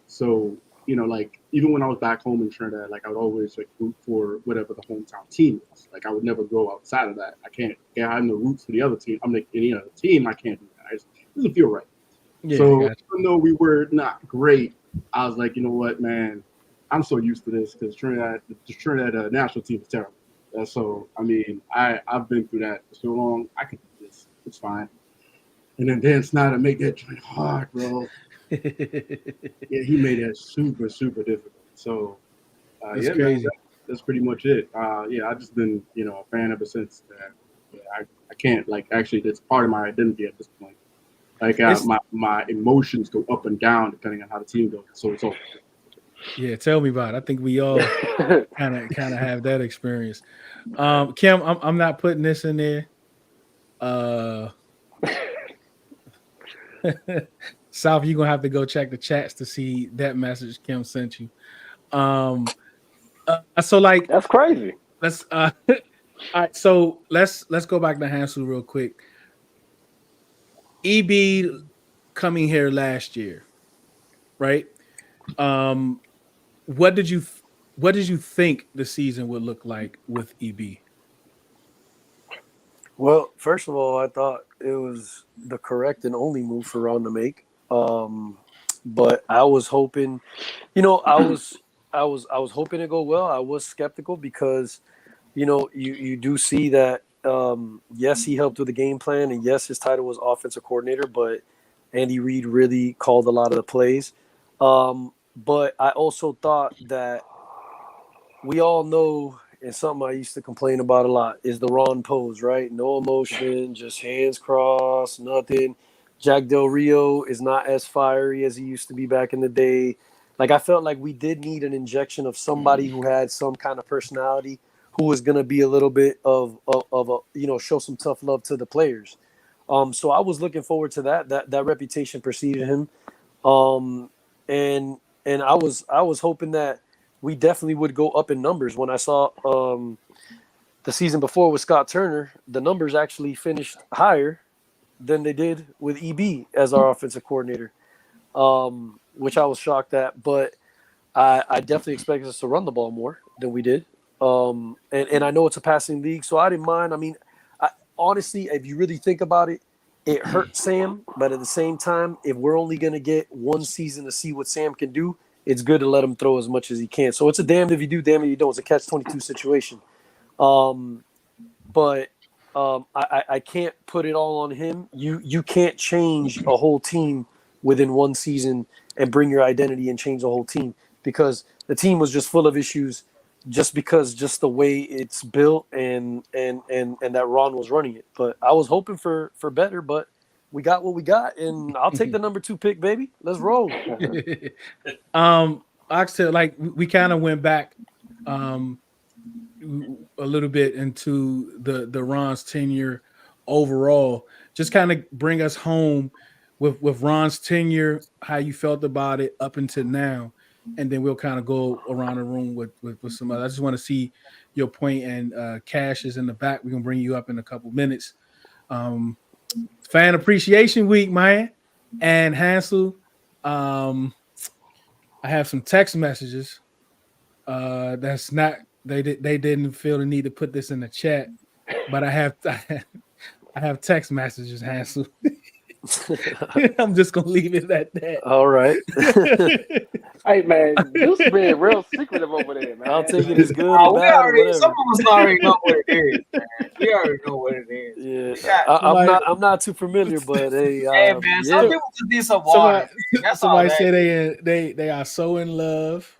G: So, like, even when I was back home in Trinidad, like, I would always like root for whatever the hometown team is. Like, I would never go outside of that. I have no roots for the other team. I'm like any other team. I can't do that. It doesn't feel right.
A: Yeah,
G: So
A: gotcha.
G: even though we were not great, I was like, you know what, man, I'm so used to this because the Trinidad national team is terrible. So I mean, I've been through that for so long. I can do this. It's fine. And then Dan Snyder make that joint hard, bro. Yeah, he made that super, super difficult. So,
A: That's
G: man,
A: crazy.
G: that's pretty much it. I've just been, a fan ever since. I can't, like, actually, that's part of my identity at this point. Like, my emotions go up and down depending on how the team goes. So it's all.
A: Yeah, tell me about it. I think we all kind of have that experience. Kim, I'm not putting this in there. Souf, you're gonna have to go check the chats to see that message Kim sent you. So like
H: That's crazy.
A: let's all right, so let's go back to Hansel real quick. EB coming here last year, right? What did you think the season would look like with EB?
F: Well, first of all, I thought it was the correct and only move for Ron to make. But I was hoping, I was hoping to go well. I was skeptical because, you do see that, yes, he helped with the game plan, and yes, his title was offensive coordinator, but Andy Reid really called a lot of the plays. But I also thought that we all know, and something I used to complain about a lot, is the Ron pose, right? No emotion, just hands crossed, nothing. Jack Del Rio is not as fiery as he used to be back in the day. Like, I felt like we did need an injection of somebody who had some kind of personality, who was going to be a little bit of a, show some tough love to the players. So I was looking forward to that reputation preceded him. And I was hoping that we definitely would go up in numbers. When I saw the season before with Scott Turner, the numbers actually finished higher than they did with EB as our offensive coordinator, which I was shocked at. But I definitely expected us to run the ball more than we did. And I know it's a passing league, so I didn't mind. I mean, honestly, if you really think about it, it hurt Sam. But at the same time, if we're only going to get one season to see what Sam can do, it's good to let him throw as much as he can. So it's a damned if you do, damned if you don't. It's a catch-22 situation. But I can't put it all on him. You can't change a whole team within one season and bring your identity and change the whole team, because the team was just full of issues just the way it's built and that Ron was running it. But I was hoping for better, but we got what we got, and I'll take the number 2 pick, baby. Let's roll.
A: Oxtail, like we kind of went back a little bit into the Ron's tenure overall. Just kind of bring us home with Ron's tenure, how you felt about it up until now, and then we'll kind of go around the room with some other. I just want to see your point, and Cash is in the back. We're gonna bring you up in a couple minutes. Fan Appreciation Week, man, and Hansel. I have some text messages. That's not they didn't feel the need to put this in the chat, but I have text messages, Hansel. I'm just gonna leave it at that.
F: All right.
H: Hey man, this being real secretive over there, man.
F: I'll take it as good or
D: We
F: bad or
D: already,
F: whatever.
D: some of us already know what it is, man. We already know what it is.
F: Yeah, I'm not too familiar, but hey,
D: Hey man, some people just need some water. That's all
A: Somebody
D: that
A: said they are so in love.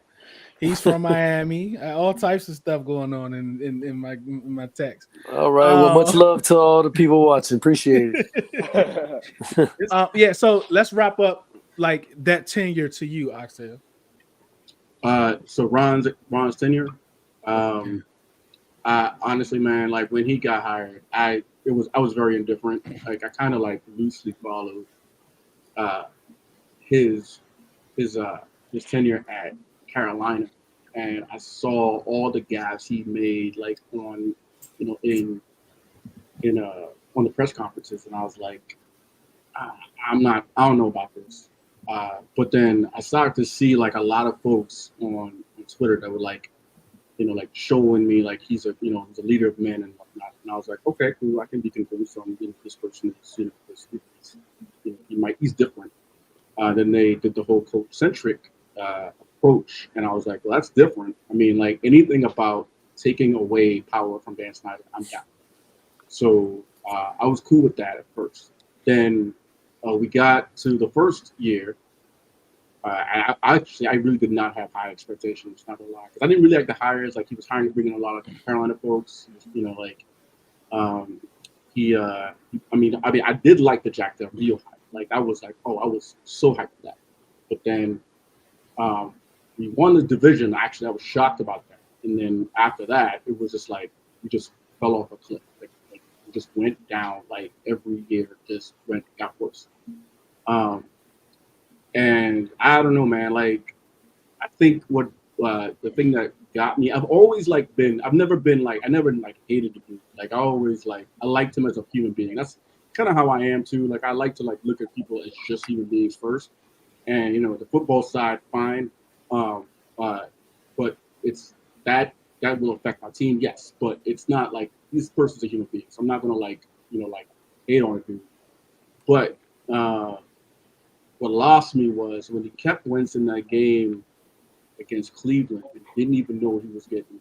A: He's from Miami. All types of stuff going on in my text.
F: All right. Well, much love to all the people watching. Appreciate it.
A: Yeah. So let's wrap up like that tenure to you, Oxtail.
G: So Ron's tenure. I honestly, man, like when he got hired, I was very indifferent. Like I kind of like loosely followed his tenure at Carolina, and I saw all the gaps he made, like on on the press conferences, and I was like, I don't know about this. But then I started to see like a lot of folks on Twitter that were like, like showing me like he's a leader of men and whatnot, and I was like, okay, cool, I can be convinced from this person is, he's different. Then they did the whole coach centric approach, and I was like, well, that's different. I mean, like anything about taking away power from Dan Snyder, I'm down. So I was cool with that at first. Then we got to the first year. I really did not have high expectations, not gonna lie, because I didn't really like the hires. Like he was bringing a lot of Carolina folks. I did like the Jack Del Rio hype. Like I was like, oh, I was so hyped for that. But then we won the division. Actually, I was shocked about that. And then after that, it was just like we just fell off a cliff. Like we just went down. Like every year, just got worse. And I don't know, man. Like I think what the thing that got me, I've never hated the dude. Like I always I liked him as a human being. That's kind of how I am too. Like I like to look at people as just human beings first. And the football side, fine. But it's that will affect my team, yes. But it's not like this person's a human being, so I'm not gonna hate on a dude. But what lost me was when he kept Wentz in that game against Cleveland and didn't even know he was getting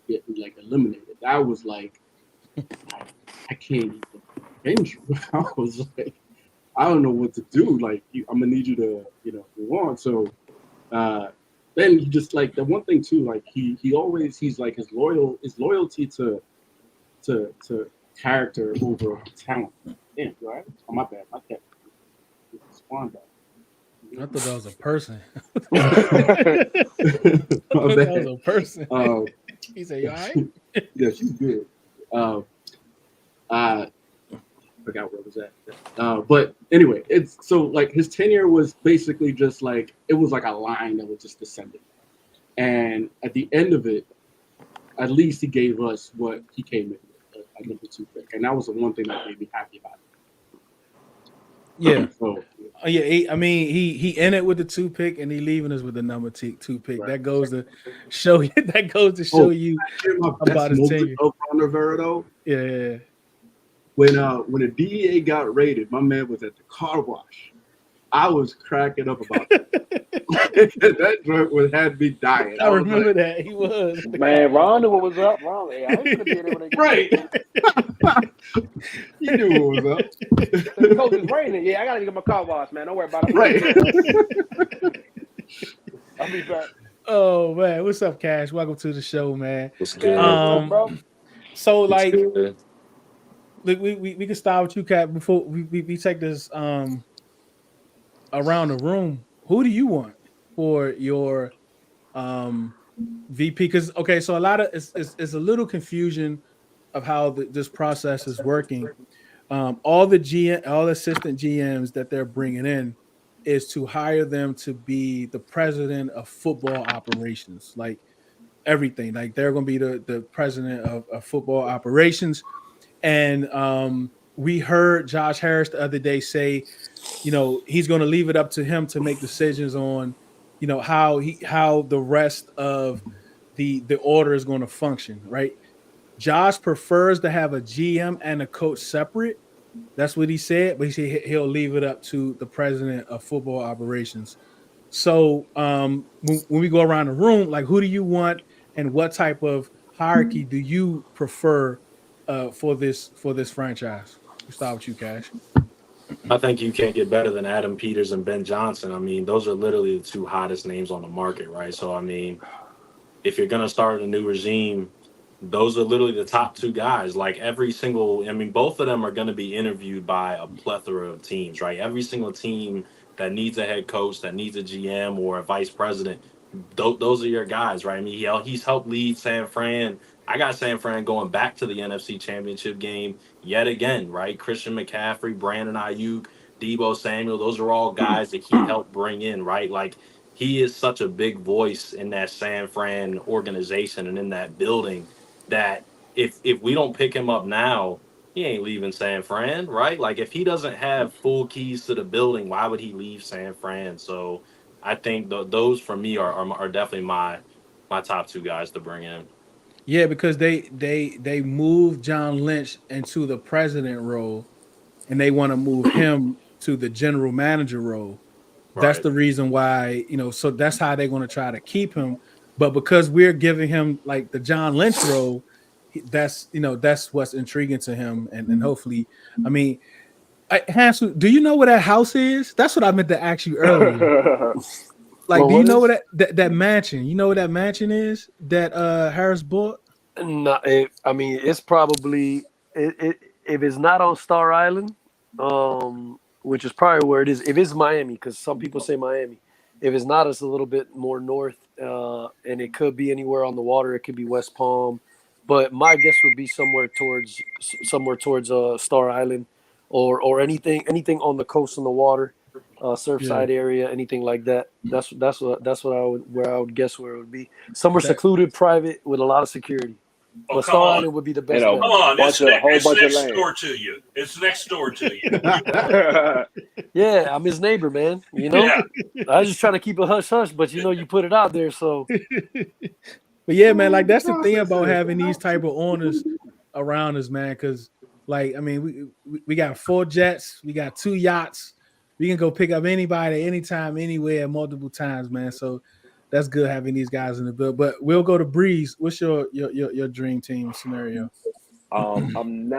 G: eliminated. That was like, I can't even defend you. I was like, I don't know what to do. Like, I'm gonna need you to, move on. So then he just the one thing too, like he's like his loyalty to character over talent. Damn, right? Oh, my bad. My bad.
A: I thought that was a person.
G: That
A: was a person. He said, "You all right?"
G: Yeah, she's good. Forgot where it was at. But anyway, it's so his tenure was basically just it was like a line that was just descending. And at the end of it, at least he gave us what he came in with, a number 2 pick. And that was the one thing that made me happy about it.
A: Yeah.
G: So,
A: he in it with the 2 pick, and he leaving us with the number 2 pick. Right. That goes to show you. That goes to show you about his tenure.
G: Ron Rivera, though.
A: Yeah.
G: When the DEA got raided, my man was at the car wash, I was cracking up about that. That joint had me dying.
A: I
G: was
A: remember
G: like,
A: that. He was.
H: Man, Ron knew what was up. Ron, hey, I could be there when they get
G: right. He knew what was up.
H: So, Coach, it's raining. Yeah, I gotta get my car washed, man. Don't worry about it.
G: Right.
H: I'll be back.
A: Oh man, what's up, Cash? Welcome to the show, man.
I: What's good?
H: Bro.
A: So
I: What's
A: like,
I: good?
A: look, we can start with you, Cap. Before we take this around the room. Who do you want for your VP? Because okay, so a lot of it's a little confusion of how this process is working. All the assistant GMs that they're bringing in is to hire them to be the president of football operations, like everything. Like they're going to be the president of football operations. And we heard Josh Harris the other day say, he's going to leave it up to him to make decisions on, how the rest of the order is going to function, right? Josh prefers to have a GM and a coach separate. That's what he said, but he said he'll leave it up to the president of football operations. So when we go around the room, like who do you want and what type of hierarchy do you prefer for this franchise? We start with you, Cash.
I: I think you can't get better than Adam Peters and Ben Johnson. I mean, those are literally the two hottest names on the market, right? So, I mean, if you're going to start a new regime, those are literally the top two guys. Like both of them are going to be interviewed by a plethora of teams, right? Every single team that needs a head coach, that needs a GM or a vice president, those are your guys, right? I mean, he's helped lead San Fran. I got San Fran going back to the NFC Championship game yet again, right? Christian McCaffrey, Brandon Ayuk, Deebo Samuel, those are all guys that he helped bring in, right? Like, he is such a big voice in that San Fran organization and in that building that if we don't pick him up now, he ain't leaving San Fran, right? Like, if he doesn't have full keys to the building, why would he leave San Fran? So I think those for me are definitely my top two guys to bring in.
A: Yeah, because they moved John Lynch into the president role, and they want to move him to the general manager role. Right. That's the reason why, so that's how they're going to try to keep him. But because we're giving him like the John Lynch role, that's what's intriguing to him, and hopefully, I mean, Hansel, do you know where that house is? That's what I meant to ask you earlier. Like, do you know what that mansion? You know what that mansion is that Harris bought?
F: No, I mean it's probably if it's not on Star Island, which is probably where it is. If it's Miami, because some people say Miami. If it's not, it's a little bit more north, and it could be anywhere on the water. It could be West Palm, but my guess would be somewhere towards Star Island, or anything on the coast on the water. Surfside area, anything like that. That's what I would guess where it would be. Somewhere secluded, private, with a lot of security.
E: Oh,
F: but Star Island would be the best.
E: Come on, it's next door to you. It's next door to you.
F: Yeah, I'm his neighbor, man. I was just trying to keep it hush hush, but you put it out there, so.
A: But yeah, man, like that's the thing about having these type of owners around us, man. Because, like, I mean, we got 4 jets, we got 2 yachts. We can go pick up anybody, anytime, anywhere, multiple times, man. So that's good having these guys in the build. But we'll go to Breeze. What's your dream team scenario?
H: I'm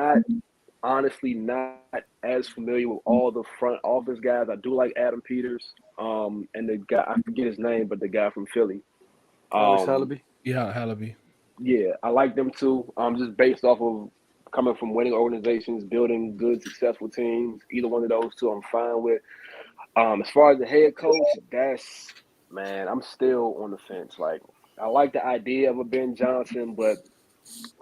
H: honestly not as familiar with all the front office guys. I do like Adam Peters, and the guy, I forget his name, but the guy from Philly.
F: Alex Hallaby?
A: Yeah, Hallaby.
H: Yeah, I like them too. Just based off of coming from winning organizations, building good, successful teams. Either one of those two I'm fine with. As far as the head coach, I'm still on the fence. Like, I like the idea of a Ben Johnson, but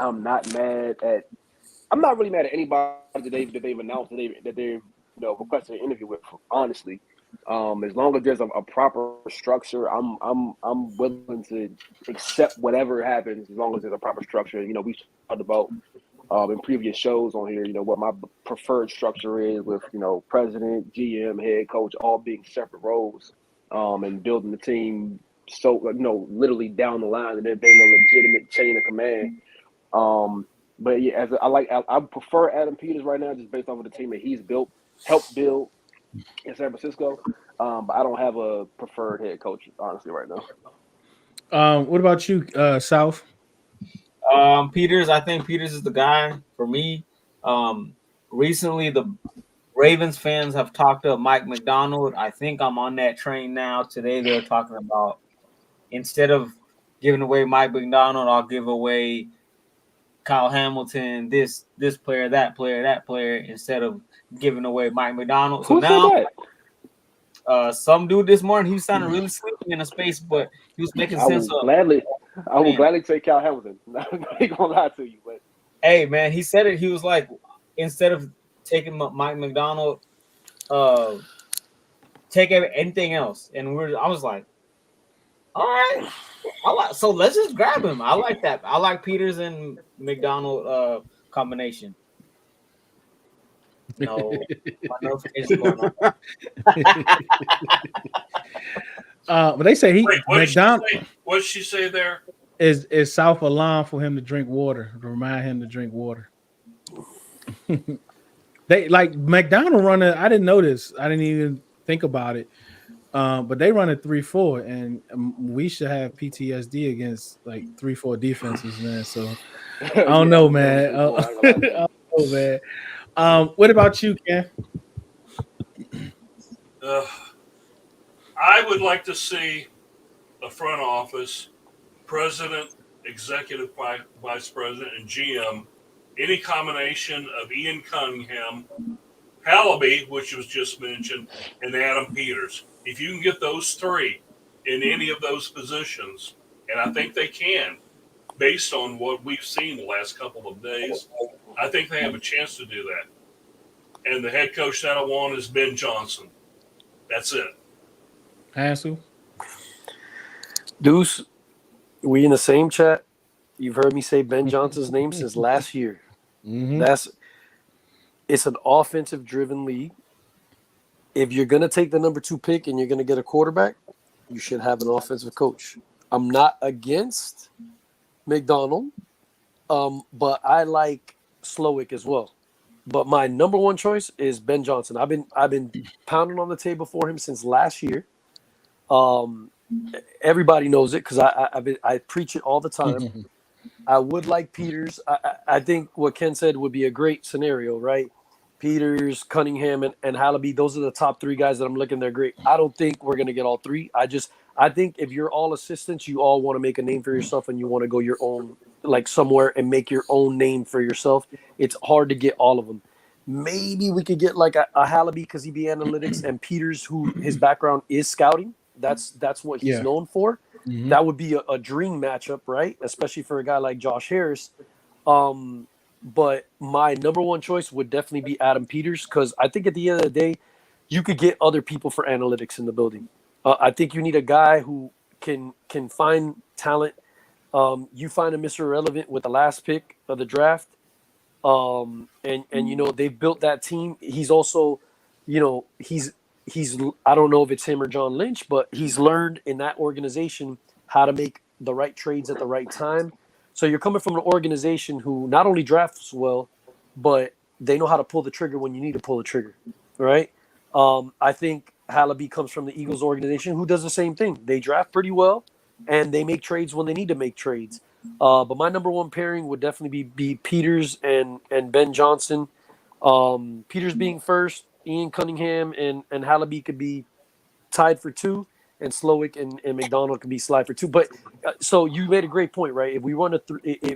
H: I'm not really mad at anybody that they've announced that they're requesting an interview with, honestly. As long as there's a proper structure, I'm willing to accept whatever happens as long as there's a proper structure. We talked about in previous shows on here, what my preferred structure is with, president, GM, head coach, all being separate roles, and building the team so, literally down the line, and there being a legitimate chain of command. But yeah, I prefer Adam Peters right now, just based off of the team that he's helped build. in San Francisco. But I don't have a preferred head coach, honestly, right now.
A: What about you, South?
D: Peters, I think Peters is the guy for me. Recently, the Ravens fans have talked up Mike McDonald. I think I'm on that train now. Today, they're talking about instead of giving away Mike McDonald, I'll give away Kyle Hamilton, this player, that player, instead of giving away Mike McDonald. So
H: Who
D: now,
H: said that?
D: some dude this morning, he was sounding really sleepy in a space, but he was making sense of.
H: I will gladly take Kyle Hamilton. I'm not gonna lie to you, but
D: Hey, man, he said it. He was like, instead of taking Mike McDonald, take anything else. And I was like, all right, so let's just grab him. I like that. I like Peters and McDonald combination. No, my notification's going on.
A: But they say
E: Wait,
A: McDonald
E: what did she say there?
A: is South alarm for him to drink water, to remind him to drink water. They like McDonald running. I didn't know this. I didn't even think about it. But they run a 3-4, and we should have PTSD against like 3-4 defenses, man. So I don't know, man. I don't know, man. What about you, Ken?
E: I would like to see a front office, president, executive vice president, and GM, any combination of Ian Cunningham, Hallaby, which was just mentioned, and Adam Peters. If you can get those three in any of those positions, and I think they can, based on what we've seen the last couple of days, I think they have a chance to do that. And the head coach that I want is Ben Johnson. That's it.
A: Hansel?
F: Deuce, we in the same chat. You've heard me say Ben Johnson's name since last year.
A: Mm-hmm.
F: It's an offensive-driven league. If you're going to take the number 2 pick and you're going to get a quarterback, you should have an offensive coach. I'm not against McDonald, but I like Slowick as well. But my number 1 choice is Ben Johnson. I've been pounding on the table for him since last year. Everybody knows it because I preach it all the time. I would like Peters. I think what Ken said would be a great scenario, right? Peters, Cunningham, and Hallaby. Those are the top 3 guys that I'm looking. They're great. I don't think we're going to get all 3. I think if you're all assistants, you all want to make a name for yourself and you want to go your own, like somewhere and make your own name for yourself. It's hard to get all of them. Maybe we could get like a Hallaby because he'd be analytics, and Peters, who his background is scouting. That's what he's known for. Mm-hmm. That would be a dream matchup, right? Especially for a guy like Josh Harris. But my number 1 choice would definitely be Adam Peters because I think at the end of the day, you could get other people for analytics in the building. I think you need a guy who can find talent. You find a Mr. Irrelevant with the last pick of the draft. And you know, they've built that team. He's also, you know, he's I don't know if it's him or John Lynch, but he's learned in that organization how to make the right trades at the right time. So you're coming from an organization who not only drafts well, but they know how to pull the trigger when you need to pull the trigger, right? I think Hallaby comes from the Eagles organization who does the same thing. They draft pretty well, and they make trades when they need to make trades. But my number 1 pairing would definitely be Peters and Ben Johnson. Peters being first, Ian Cunningham and Hallaby could be tied for 2, and Slowick and McDonald could be slide for 2. But so you made a great point, right? If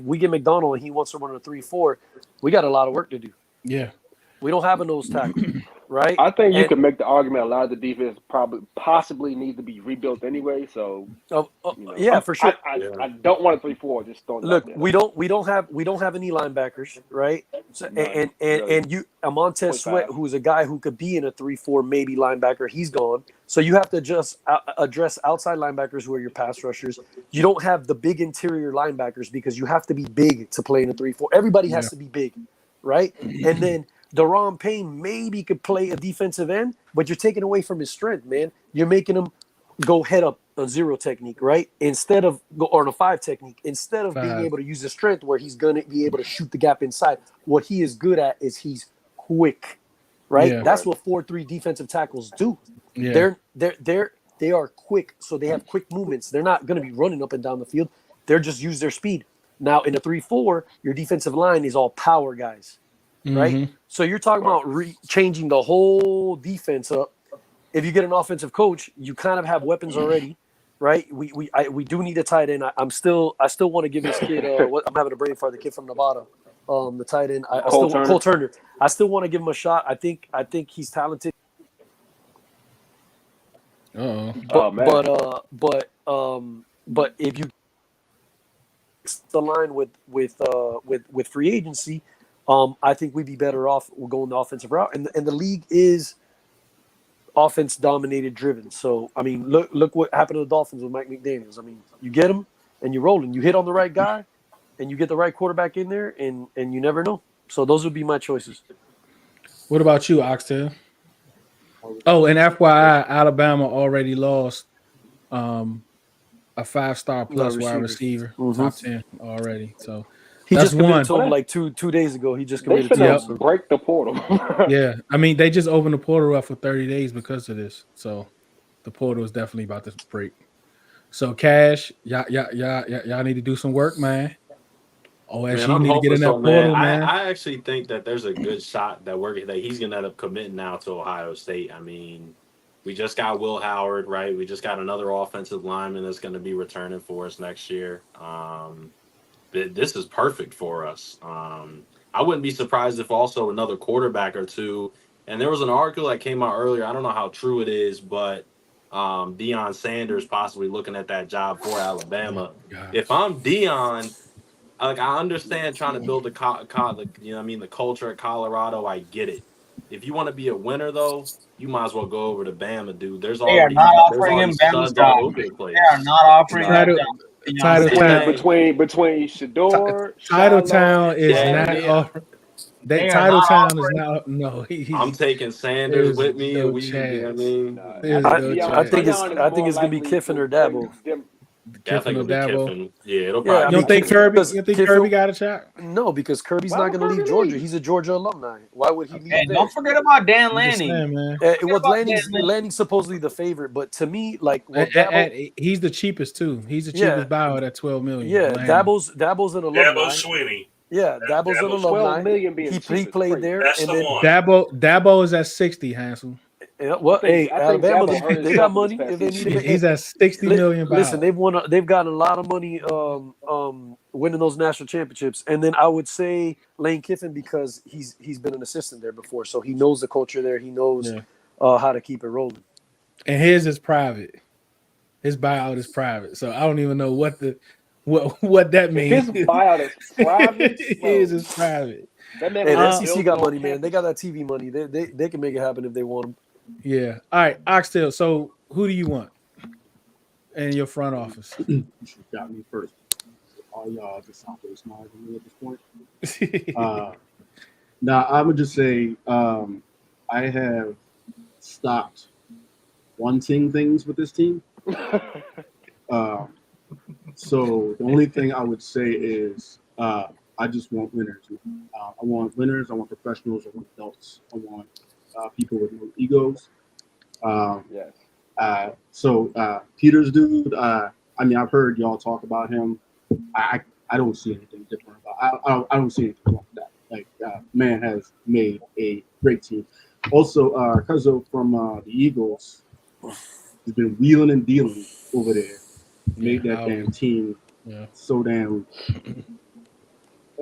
F: we get McDonald and he wants to run a 3-4, we got a lot of work to do.
A: Yeah,
F: we don't have a nose tackle, right?
H: I think you can make the argument a lot of the defense possibly needs to be rebuilt anyway. So
F: yeah, for sure.
H: I don't want a 3-4. Just don't
F: look. We don't have any linebackers, right? So,
H: None,
F: and you Montez Sweat, who's a guy who could be in a 3-4 maybe linebacker, he's gone. So you have to just address outside linebackers who are your pass rushers. You don't have the big interior linebackers because you have to be big to play in a 3-4. Everybody has to be big, right? And then Daron Payne maybe could play a defensive end, but you're taking away from his strength, man. You're making him go head up on 0 technique, right? Instead of or on a 5 technique, instead of being able to use his strength where he's going to be able to shoot the gap inside. What he is good at is he's quick. right?
A: Yeah.
F: That's what 4-3 defensive tackles do.
A: Yeah.
F: They are quick, so they have quick movements. They're not going to be running up and down the field. They're just use their speed. Now in a 3-4, your defensive line is all power guys, right?
A: Mhm.
F: So you're talking about changing the whole defense up. If you get an offensive coach, you kind of have weapons already, right? We do need a tight end. I still want to give this kid. I'm having a brain fart. The kid from Nevada, the tight end. Cole Turner. I still want to give him a shot. I think he's talented. But if you the line with free agency, I think we'd be better off going the offensive route. And the league is offense dominated driven. So I mean, look what happened to the Dolphins with Mike McDaniels. I mean, you get him and you're rolling. You hit on the right guy, and you get the right quarterback in there, and you never know. So those would be my choices.
A: What about you, Oxtail? Oh, and FYI, Alabama already lost a 5-star plus wide receiver, top 10 already. So
F: he
A: that's
F: just committed
A: one.
F: to him like two days ago. He just
H: They
F: committed to
H: should break the portal.
A: Yeah, I mean they just opened the portal up for 30 days because of this. So the portal is definitely about to break. So Cash, y'all need to do some work, man. OSU
I: I'm
A: need to get in that
I: hoping
A: portal,
I: man.
A: man.
I: I actually think that there's a good shot that he's gonna end up committing now to Ohio State. I mean, we just got Will Howard, right? We just got another offensive lineman that's going to be returning for us next year. This is perfect for us. I wouldn't be surprised if also another quarterback or two. And there was an article that came out earlier. I don't know how true it is, but Deion Sanders possibly looking at that job for Alabama. If I'm Deion, like I understand trying to build the culture at Colorado. I get it. If you want to be a winner, though, you might as well go over to Bama, dude. There's already studs all over the place.
D: They are not offering him
H: between Shador,
A: Titletown is
H: Shiloh,
A: Titletown is not. No,
I: I'm taking Sanders with me.
A: No
I: and
A: chance.
F: I think it's gonna be Kiffin or Dabo.
I: I think it'll be Kiffin. Yeah, it'll
A: probably. You don't think Kirby? You think Kirby got a shot?
F: No, because Kirby's not going to leave Georgia. He's a Georgia alumni. Why would he leave?
D: And don't forget about Dan Lanning.
F: Lanning's supposedly the favorite, but to me, like,
A: he's the cheapest too. He's the cheapest buyout at $12 million.
F: Yeah, Dabo's an alumni.
E: Dabo Sweeney.
F: Yeah, Dabo's an alumni. He played there.
E: That's
F: and
E: the
F: then
E: one.
A: Dabo is at 60, Hansel.
F: Well, hey, Alabama, they got money if they need it.
A: He's at $60 million.
F: Listen, they've gotten a lot of money winning those national championships. And then I would say Lane Kiffin because he's been an assistant there before, so he knows the culture there. He knows how to keep it rolling.
A: And his is private. His buyout is private, so I don't even know what that means.
H: His buyout is private.
A: His is private.
H: That man
F: the SEC got money, man. They got that TV money. They can make it happen if they want them.
A: Yeah. All right, Oxtail. So who do you want in your front office?
G: You got me first. All y'all just sound really smart to me at this point. Now I would just say I have stopped wanting things with this team. So the only thing I would say is I just want winners. I want winners. I want professionals. I want adults. I want people with no egos.
H: Yes.
G: So Peter's dude. I mean, I've heard y'all talk about him. I don't see anything different about. I don't see anything wrong with that. Like man has made a great team. Also, Cuzzo from the Eagles has been wheeling and dealing over there. Made that damn team so damn.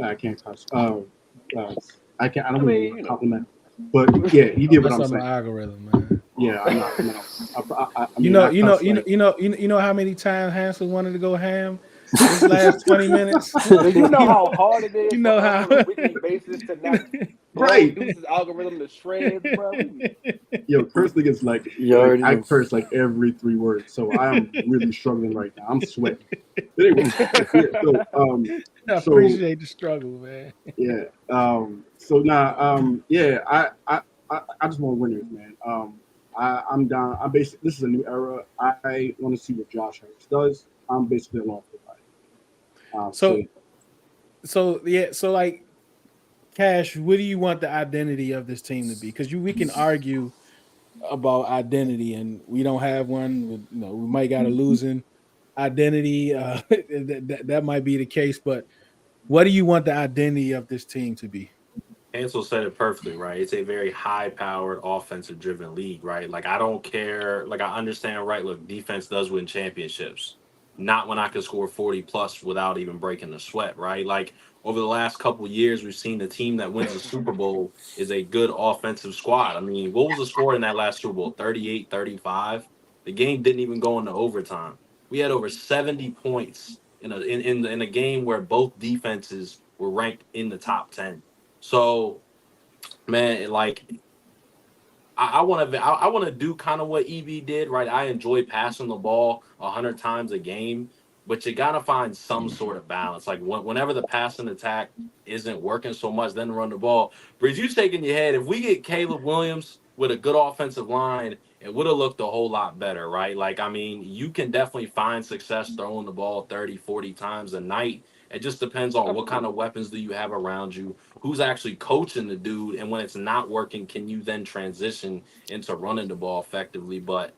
G: I can't cuss. I can't. I don't really compliment. But yeah, you get what I'm saying.
A: Algorithm, man.
G: Yeah, I'm not.
A: You know how many times Hansel wanted to go ham this last 20 minutes.
H: You know how hard it is.
A: You know how
H: on a weekly basis to not reduce his algorithm to shreds, bro.
G: Yo, cursing is like I curse like every 3 words, so I'm really struggling right now. I'm sweating. Anyway,
A: I appreciate the struggle, man.
G: Yeah. So now, I just want winners, man. I'm down. I'm basically, this is a new era. I want to see what Josh Harris does. I'm basically along for the ride.
A: So like Cash, what do you want the identity of this team to be? Because we can argue about identity, and we don't have one. We might got a losing identity. That might be the case, but what do you want the identity of this team to be?
I: Hansel said it perfectly, right? It's a very high-powered, offensive-driven league, right? Like, I don't care. Like, I understand, right? Look, defense does win championships. Not when I can score 40-plus without even breaking a sweat, right? Like, over the last couple of years, we've seen the team that wins the Super Bowl is a good offensive squad. I mean, what was the score in that last Super Bowl? 38-35? The game didn't even go into overtime. We had over 70 points in a game where both defenses were ranked in the top 10. So, man, like I want to do kind of what EB did, right? I enjoy passing the ball 100 times a game, but you gotta find some sort of balance. Like whenever the passing attack isn't working so much, then run the ball. Breeze, you taking your head. If we get Caleb Williams with a good offensive line, it would have looked a whole lot better, right? Like, I mean, you can definitely find success throwing the ball 30, 40 times a night. It just depends on what kind of weapons do you have around you, who's actually coaching the dude, and when it's not working, can you then transition into running the ball effectively? But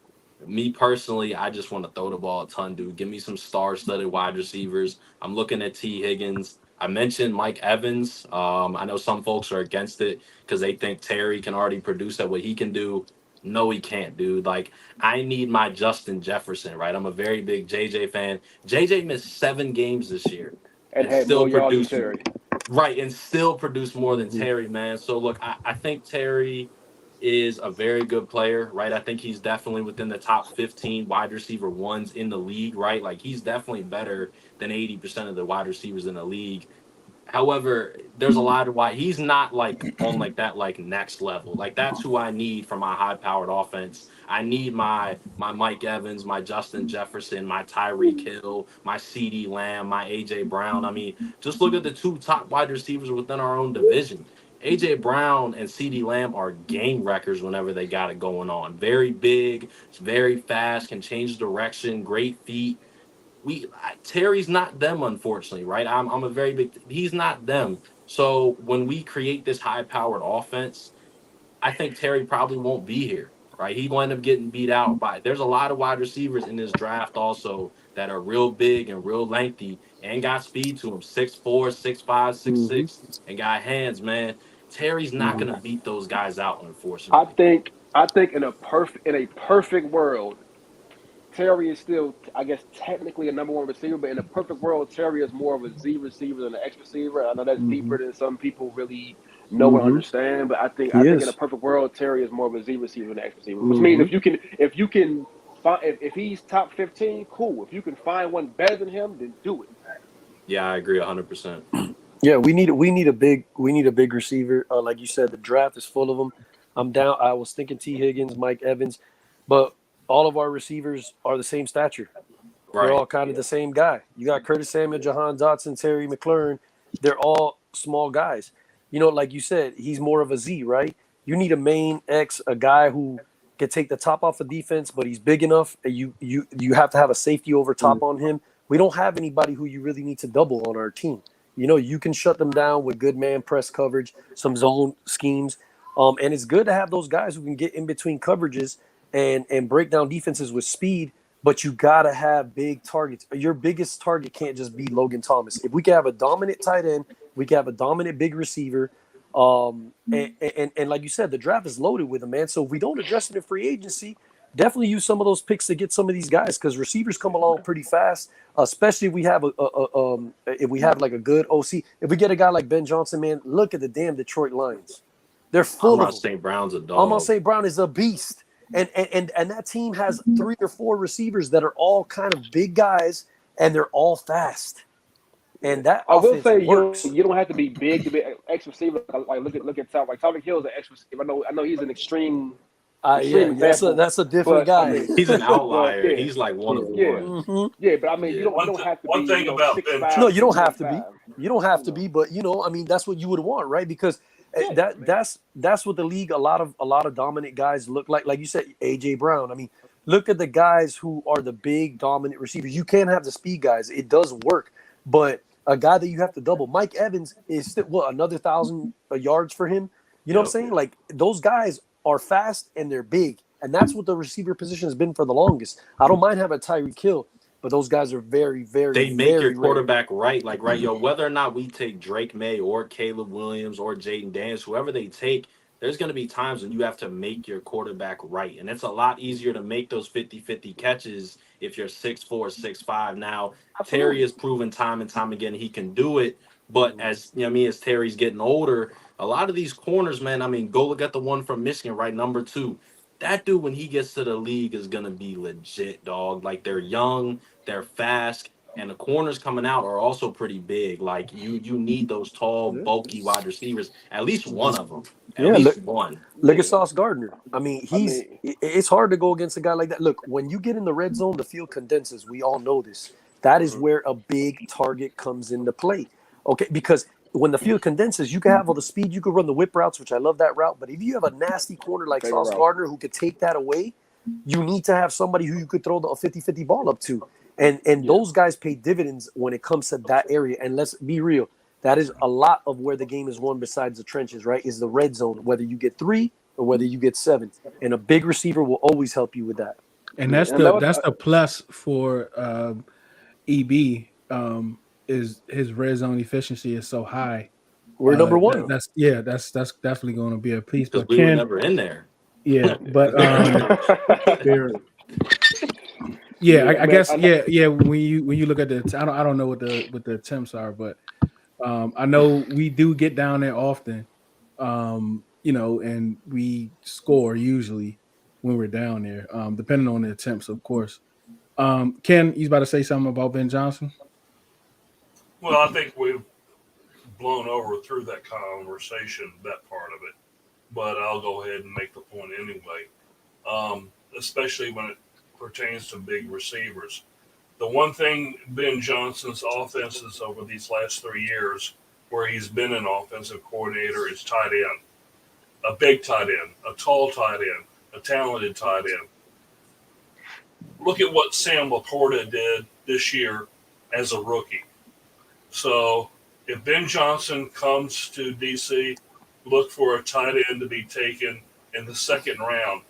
I: me personally, I just want to throw the ball a ton, dude. Give me some star-studded wide receivers. I'm looking at T. Higgins. I mentioned Mike Evans. I know some folks are against it because they think Terry can already produce at what he can do. No, he can't, dude. Like, I need my Justin Jefferson, right? I'm a very big JJ fan. JJ missed 7 games this year.
H: And had more yards than Terry.
I: Right, and still produce more than Terry, man. So, look, I think Terry is a very good player, right? I think he's definitely within the top 15 wide receiver ones in the league, right? Like, he's definitely better than 80% of the wide receivers in the league. However, there's a lot of why he's not like on like that like next level. Like that's who I need for my high-powered offense. I need my Mike Evans, my Justin Jefferson, my Tyreek Hill, my CeeDee Lamb, my AJ Brown. I mean, just look at the 2 top wide receivers within our own division. AJ Brown and CeeDee Lamb are game wreckers whenever they got it going on. Very big, very fast, can change direction, great feet. Terry's not them, unfortunately, right? I'm a very big. He's not them. So when we create this high-powered offense, I think Terry probably won't be here, right? He will end up getting beat out by. There's a lot of wide receivers in this draft also that are real big and real lengthy and got speed to them, 6'4", 6'5", 6'6", and got hands, man. Terry's not gonna beat those guys out, unfortunately.
H: I think in a perfect world, Terry is still, I guess, technically a number 1 receiver, but in a perfect world, Terry is more of a Z receiver than an X receiver. I know that's deeper than some people really know and understand, but I think in a perfect world, Terry is more of a Z receiver than an X receiver. Which means if he's top 15, cool. If you can find one better than him, then do it.
I: Yeah, I agree 100%.
F: Yeah, we need a big receiver. Like you said, the draft is full of them. I'm down. I was thinking T. Higgins, Mike Evans, but all of our receivers are the same stature. Right. They're all kind of the same guy. You got Curtis Samuel, Jahan Dotson, Terry McLaurin. They're all small guys. You know, like you said, he's more of a Z, right? You need a main X, a guy who can take the top off of defense, but he's big enough. You have to have a safety over top on him. We don't have anybody who you really need to double on our team. You know, you can shut them down with good man press coverage, some zone schemes. And it's good to have those guys who can get in between coverages and break down defenses with speed, but you got to have big targets. Your biggest target can't just be Logan Thomas. If we can have a dominant tight end, we can have a dominant big receiver. And like you said, the draft is loaded with them, man. So if we don't address it in free agency, definitely use some of those picks to get some of these guys because receivers come along pretty fast, especially if we have like a good OC. If we get a guy like Ben Johnson, man, look at the damn Detroit Lions. They're full of them.
I: St. Brown's a dog.
F: Almost St. Brown is a beast. And that team has 3 or 4 receivers that are all kind of big guys, and they're all fast. And that
H: I will say
F: works.
H: you don't have to be big to be an X receiver. Like look at Tyreek. Like Tyreek Hill is an X receiver. I know he's an extreme.
F: That's a different guy.
H: I mean,
I: he's an outlier. He's like one of one.
H: Yeah, but I mean, you don't have to be.
E: One thing about Ben.
F: No, you don't have to be. You don't have to be, but I mean, that's what you would want, right? Because that's what the league. A lot of dominant guys look like. Like you said, AJ Brown. I mean, look at the guys who are the big dominant receivers. You can't have the speed guys. It does work, but a guy that you have to double. Mike Evans is still, another 1,000 yards for him. You know what I'm saying? Like, those guys are fast and they're big. And that's what the receiver position has been for the longest. I don't mind having Tyreek Hill, but those guys are very, very,
I: They make
F: very
I: your quarterback right. Like, right, yo, whether or not we take Drake May or Caleb Williams or Jaden Daniels, whoever they take, there's going to be times when you have to make your quarterback right. And it's a lot easier to make those 50-50 catches if you're 6'4", 6'5". Now, Terry has proven time and time again he can do it. But as as Terry's getting older, a lot of these corners, man, I mean, go look at the one from Michigan, right? Number 2. That dude, when he gets to the league, is going to be legit, dog. Like, they're young, they're fast, and the corners coming out are also pretty big. Like, you need those tall, bulky wide receivers, at least one of them. At least one.
F: Look at Sauce Gardner. I mean, it's hard to go against a guy like that. Look, when you get in the red zone, the field condenses. We all know this. That is where a big target comes into play. Okay, because when the field condenses, you can have all the speed. You can run the whip routes, which I love that route. But if you have a nasty corner like Sauce Gardner who could take that away, you need to have somebody who you could throw a 50-50 ball up to. And those guys pay dividends when it comes to that area. And let's be real. That is a lot of where the game is won besides the trenches, right? Is the red zone, whether you get 3 or whether you get 7. And a big receiver will always help you with that.
A: And that's the plus for EB. Is his red zone efficiency is so high.
F: We're number 1.
A: That's definitely going to be a piece.
I: Because
A: But
I: we were never in there.
A: Yeah, but I guess when you look at the, I don't know what the attempts are, but I know we do get down there often, and we score usually when we're down there, depending on the attempts, of course. Ken, you about to say something about Ben Johnson?
E: Well, I think we've blown over through that conversation, that part of it, but I'll go ahead and make the point anyway, especially when it pertains to big receivers. The one thing Ben Johnson's offenses over these last 3 years where he's been an offensive coordinator is tight end. A big tight end, a tall tight end, a talented tight end. Look at what Sam Laporta did this year as a rookie. So if Ben Johnson comes to DC, look for a tight end to be taken in the 2nd round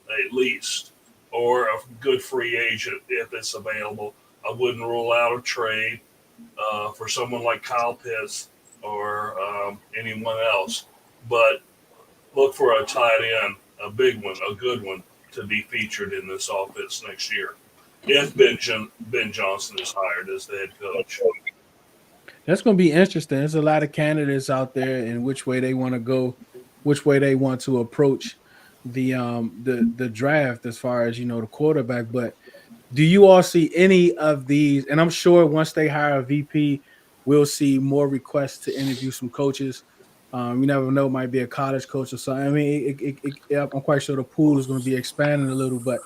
E: at least, or a good free agent if it's available. I wouldn't rule out a trade for someone like Kyle Pitts or anyone else. But look for a tight end, a big one, a good one, to be featured in this offense next year if Ben Johnson is hired as the head coach.
A: That's going to be interesting. There's a lot of candidates out there in which way they want to go, which way they want to approach the draft as far as, the quarterback. But do you all see any of these? And I'm sure once they hire a VP, we'll see more requests to interview some coaches. You never know, it might be a college coach or something. I mean, I'm quite sure the pool is going to be expanding a little. But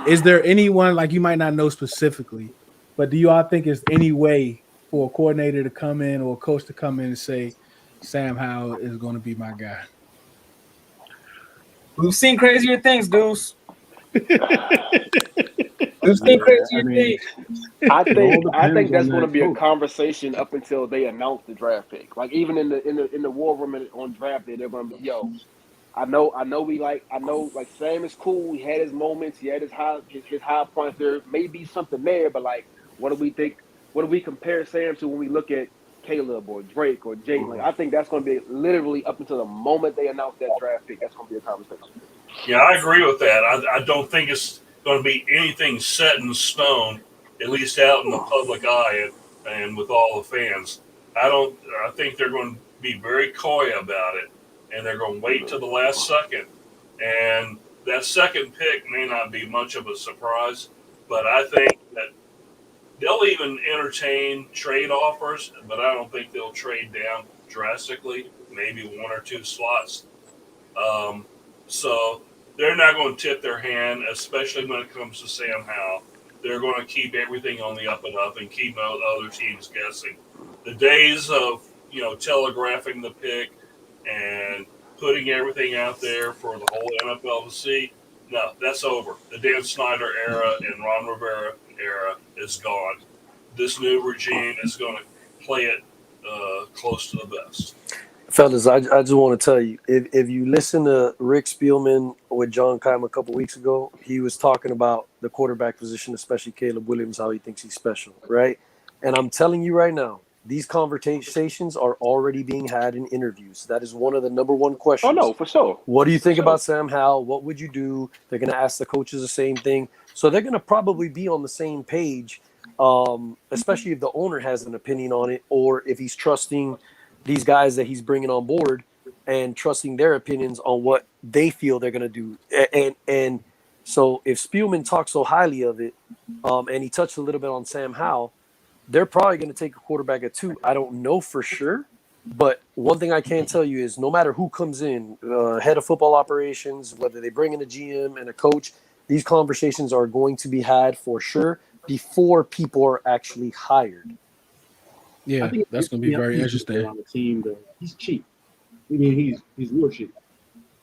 A: is there anyone, like, you might not know specifically, but do you all think there's any way for a coordinator to come in or a coach to come in and say, Sam Howell is going to be my guy?
D: We've seen crazier things, Deuce. We've seen crazier things.
H: I think that's going to be a conversation up until they announce the draft pick. Like, even in the war room on draft day, they're going to be, I know Sam is cool. He had his moments. He had his high points. There may be something there, but like, what do we think? What do we compare Sam to when we look at Caleb or Drake or Jalen? Like, I think that's going to be literally up until the moment they announce that draft pick. That's going to be a conversation.
E: Yeah, I agree with that. I don't think it's going to be anything set in stone, at least out in the public eye and with all the fans. I think they're going to be very coy about it, and they're going to wait till the last second. And that second pick may not be much of a surprise, but I think that they'll even entertain trade offers, but I don't think they'll trade down drastically, maybe 1 or 2 slots. So they're not going to tip their hand, especially when it comes to Sam Howell. They're going to keep everything on the up and up and keep other teams guessing. The days of, telegraphing the pick and putting everything out there for the whole NFL to see, no, that's over. The Dan Snyder era and Ron Rivera era is gone. This new regime is going to play it close to the vest.
F: Fellas, I just want to tell you, if you listen to Rick Spielman with John Keim a couple weeks ago, he was talking about the quarterback position, especially Caleb Williams, how he thinks he's special, right? And I'm telling you right now, these conversations are already being had in interviews. That is one of the number one questions.
H: Oh no, for sure.
F: What do you think about Sam Howell? What would you do? They're going to ask the coaches the same thing. So they're going to probably be on the same page, especially if the owner has an opinion on it or if he's trusting these guys that he's bringing on board and trusting their opinions on what they feel they're going to do. And so if Spielman talks so highly of it, and he touched a little bit on Sam Howell, they're probably going to take a quarterback at 2. I don't know for sure, but one thing I can tell you is no matter who comes in, head of football operations, whether they bring in a GM and a coach, these conversations are going to be had for sure before people are actually hired.
A: Yeah,
G: I think
A: that's going to be very interesting.
G: On the team, though, he's cheap. I mean, he's real cheap.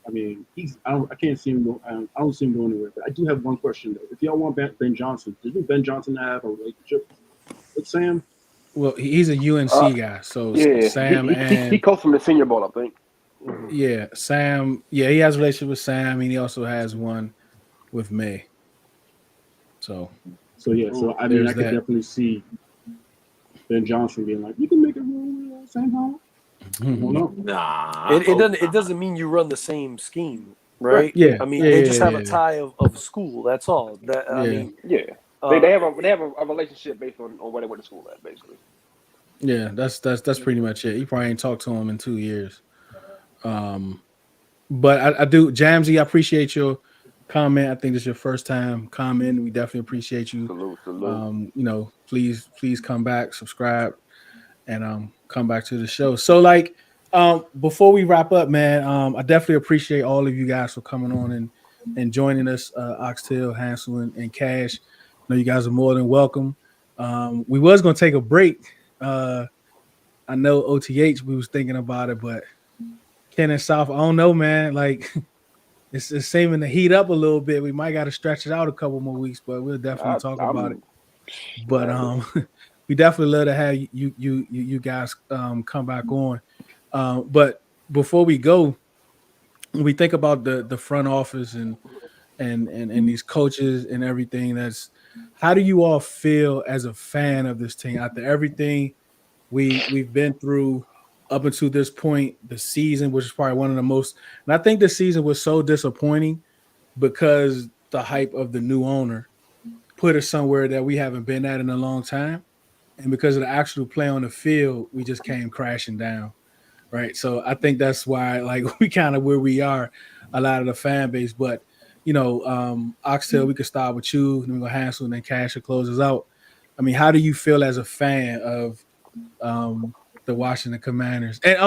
G: I mean, I can't see him. I don't see him going anywhere. But I do have one question though. If y'all want Ben Johnson, doesn't Ben Johnson have a relationship with Sam?
A: Well, he's a UNC guy, so
H: Yeah,
A: Sam
H: he comes from the Senior Bowl, I think.
A: Yeah, Sam. Yeah, he has a relationship with Sam, and he also has one with May. So
G: yeah. So I mean, I could definitely see Ben Johnson being like, "You can make a rule with Sam Howell."
I: Nah,
F: It doesn't mean you run the same scheme, right?
A: Yeah.
F: I mean, they just have a tie of school. That's all. I mean,
H: they have a relationship based on where they went to school at, basically.
A: Yeah, that's pretty much it. You probably ain't talked to him in 2 years. But I do, Jamsey, I appreciate your comment. I think this is your first time commenting. We definitely appreciate you.
H: Salute.
A: Please come back, subscribe, and come back to the show. So before we wrap up, man, I definitely appreciate all of you guys for coming on and joining us, Oxtail, Hansel, and Cash. I know you guys are more than welcome. We was gonna take a break. I know OTH, we was thinking about it, but Ken and Souf, I don't know, man. Like it's seeming to heat up a little bit. We might got to stretch it out a couple more weeks, but we'll definitely talk about it. But we definitely love to have you guys come back on. But before we go, when we think about the front office and these coaches and everything, how do you all feel as a fan of this team after everything we've been through up until this point, the season, which is probably one of the most, and I think the season was so disappointing because the hype of the new owner put us somewhere that we haven't been at in a long time. And because of the actual play on the field, we just came crashing down. Right. So I think that's why we kind of where we are, a lot of the fan base. But, Oxtail, we could start with you, and then we'll go Hansel, and then Cash will close us out. I mean, how do you feel as a fan of the Washington Commanders? And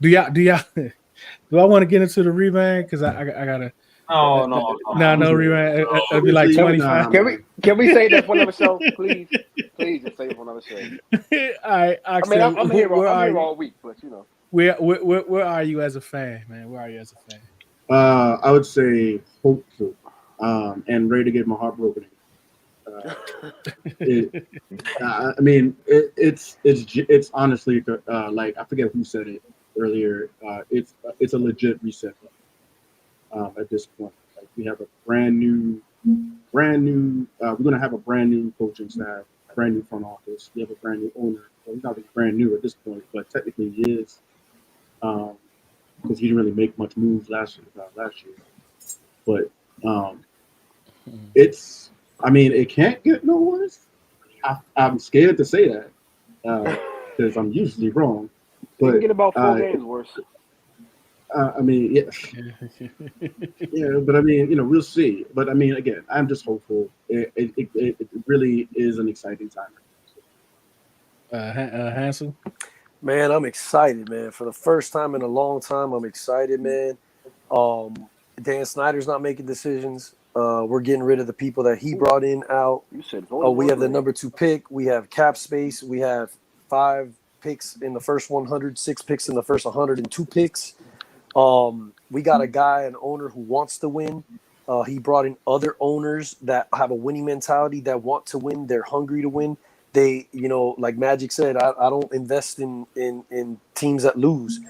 A: do I want to get into the rebound? Because I gotta. No rebound. It'll be like 25.
H: Can we say that for another show, please? Please just say it for another show.
A: All right, Oxtail,
H: I mean, I'm here all week, but
A: Where are you as a fan, man? Where are you as a fan?
G: I would say hopeful, and ready to get my heart broken. I mean, it's honestly I forget who said it earlier. It's a legit reset at this point. Like we have a brand new. We're gonna have a brand new coaching staff, brand new front office. We have a brand new owner. Well, he's not brand new at this point, but technically he is. Because he didn't really make much moves last year. But it can't get no worse. I'm scared to say that because I'm usually wrong. But
H: you can get about 4 games worse.
G: I mean, yeah, yeah. But I mean, we'll see. But I mean, again, I'm just hopeful. It really is an exciting time.
A: Hansel.
F: Man, I'm excited, man. For the first time in a long time, I'm excited, man. Dan Snyder's not making decisions. We're getting rid of the people that he brought out. We have the number 2 pick. We have cap space. We have 5 picks in the first 100, 6 picks in the first 102 picks. We got a guy, an owner who wants to win. He brought in other owners that have a winning mentality, that want to win. They're hungry to win. They, like Magic said, I don't invest in teams that lose.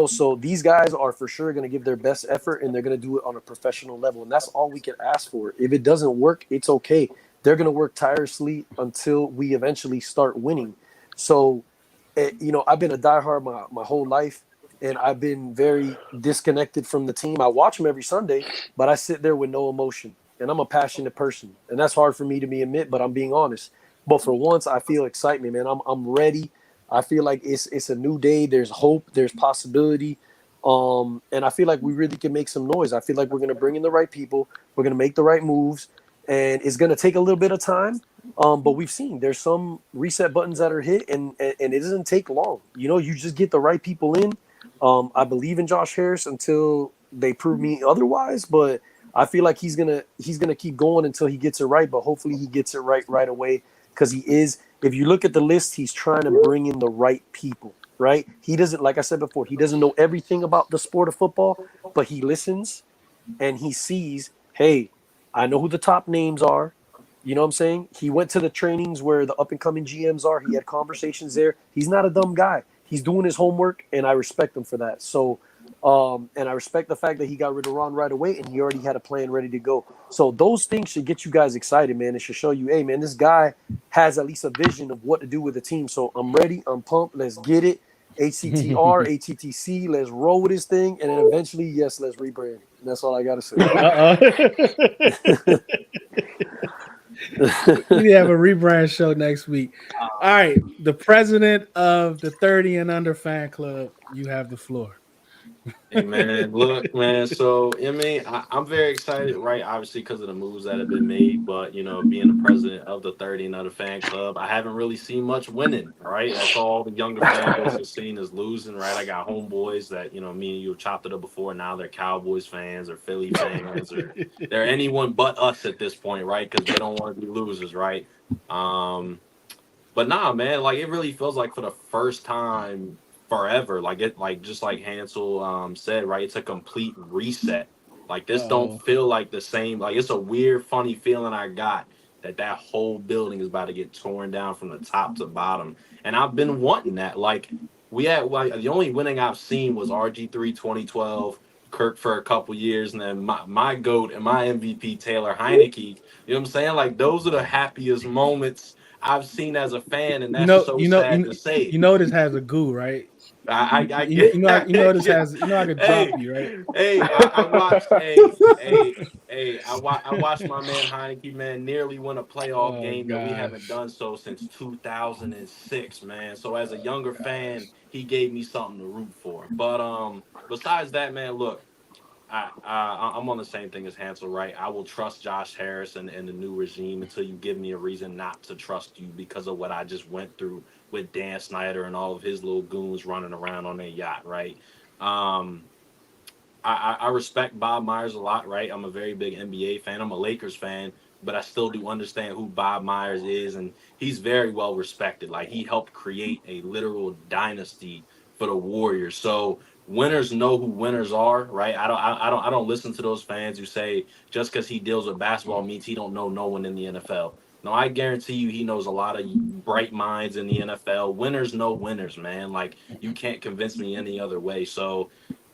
F: So these guys are for sure going to give their best effort, and they're going to do it on a professional level. And that's all we can ask for. If it doesn't work, it's okay. They're going to work tirelessly until we eventually start winning. So, I've been a diehard my whole life, and I've been very disconnected from the team. I watch them every Sunday, but I sit there with no emotion. And I'm a passionate person, and that's hard for me to admit, but I'm being honest. But for once, I feel excitement, man. I'm ready. I feel like it's a new day. There's hope. There's possibility. And I feel like we really can make some noise. I feel like we're going to bring in the right people. We're going to make the right moves. And it's going to take a little bit of time. But we've seen there's some reset buttons that are hit, and it doesn't take long. You just get the right people in. I believe in Josh Harris until they prove me otherwise. But I feel like he's gonna keep going until he gets it right. But hopefully he gets it right away, because he is. If you look at the list, he's trying to bring in the right people, right? He doesn't, like I said before, he doesn't know everything about the sport of football, but he listens and he sees, hey, I know who the top names are. You know what I'm saying? He went to the trainings where the up-and-coming GMs are. He had conversations there. He's not a dumb guy. He's doing his homework, and I respect him for that. So, and I respect the fact that he got rid of Ron right away, and he already had a plan ready to go. So those things should get you guys excited, man. It should show you, hey, man, this guy has at least a vision of what to do with the team. So I'm ready. I'm pumped. Let's get it. HCTR, ATTC, let's roll with this thing. And then eventually, yes, let's rebrand. And that's all I got to say.
A: We have a rebrand show next week. All right. The president of the 30 and under fan club, you have the floor.
I: Hey, man, look, man. So, I'm very excited, right? Obviously, because of the moves that have been made. But, being the president of the 30 and under fan club, I haven't really seen much winning, right? That's all the younger fans have seen is losing, right? I got homeboys that, me and you have chopped it up before. Now they're Cowboys fans or Philly fans, or they're anyone but us at this point, right? Because they don't want to be losers, right? But nah, man, like it really feels like for the first time forever, just like Hansel said, right? It's a complete reset. Like this don't feel like the same. Like it's a weird, funny feeling I got that whole building is about to get torn down from the top to bottom. And I've been wanting that. Like the only winning I've seen was RG3 2012, Kirk for a couple years, and then my GOAT and my MVP Taylor Heineke. You know what I'm saying? Like those are the happiest moments I've seen as a fan, and that's sad to say.
A: This has a goo, right?
I: I
A: this has I could drop you, right?
I: I watched my man Heineke, man, nearly win a playoff game that we haven't done so since 2006, man. So as a younger fan, he gave me something to root for. But besides that, man, look, I'm on the same thing as Hansel, right? I will trust Josh Harris and the new regime until you give me a reason not to trust you because of what I just went through with Dan Snyder and all of his little goons running around on their yacht, right? I respect Bob Myers a lot, right? I'm a very big NBA fan. I'm a Lakers fan, but I still do understand who Bob Myers is, and he's very well respected. Like he helped create a literal dynasty for the Warriors. So winners know who winners are, right? I don't listen to those fans who say just because he deals with basketball means he don't know no one in the NFL. No, I guarantee you he knows a lot of bright minds in the NFL. Winners know winners, man. Like you can't convince me any other way. So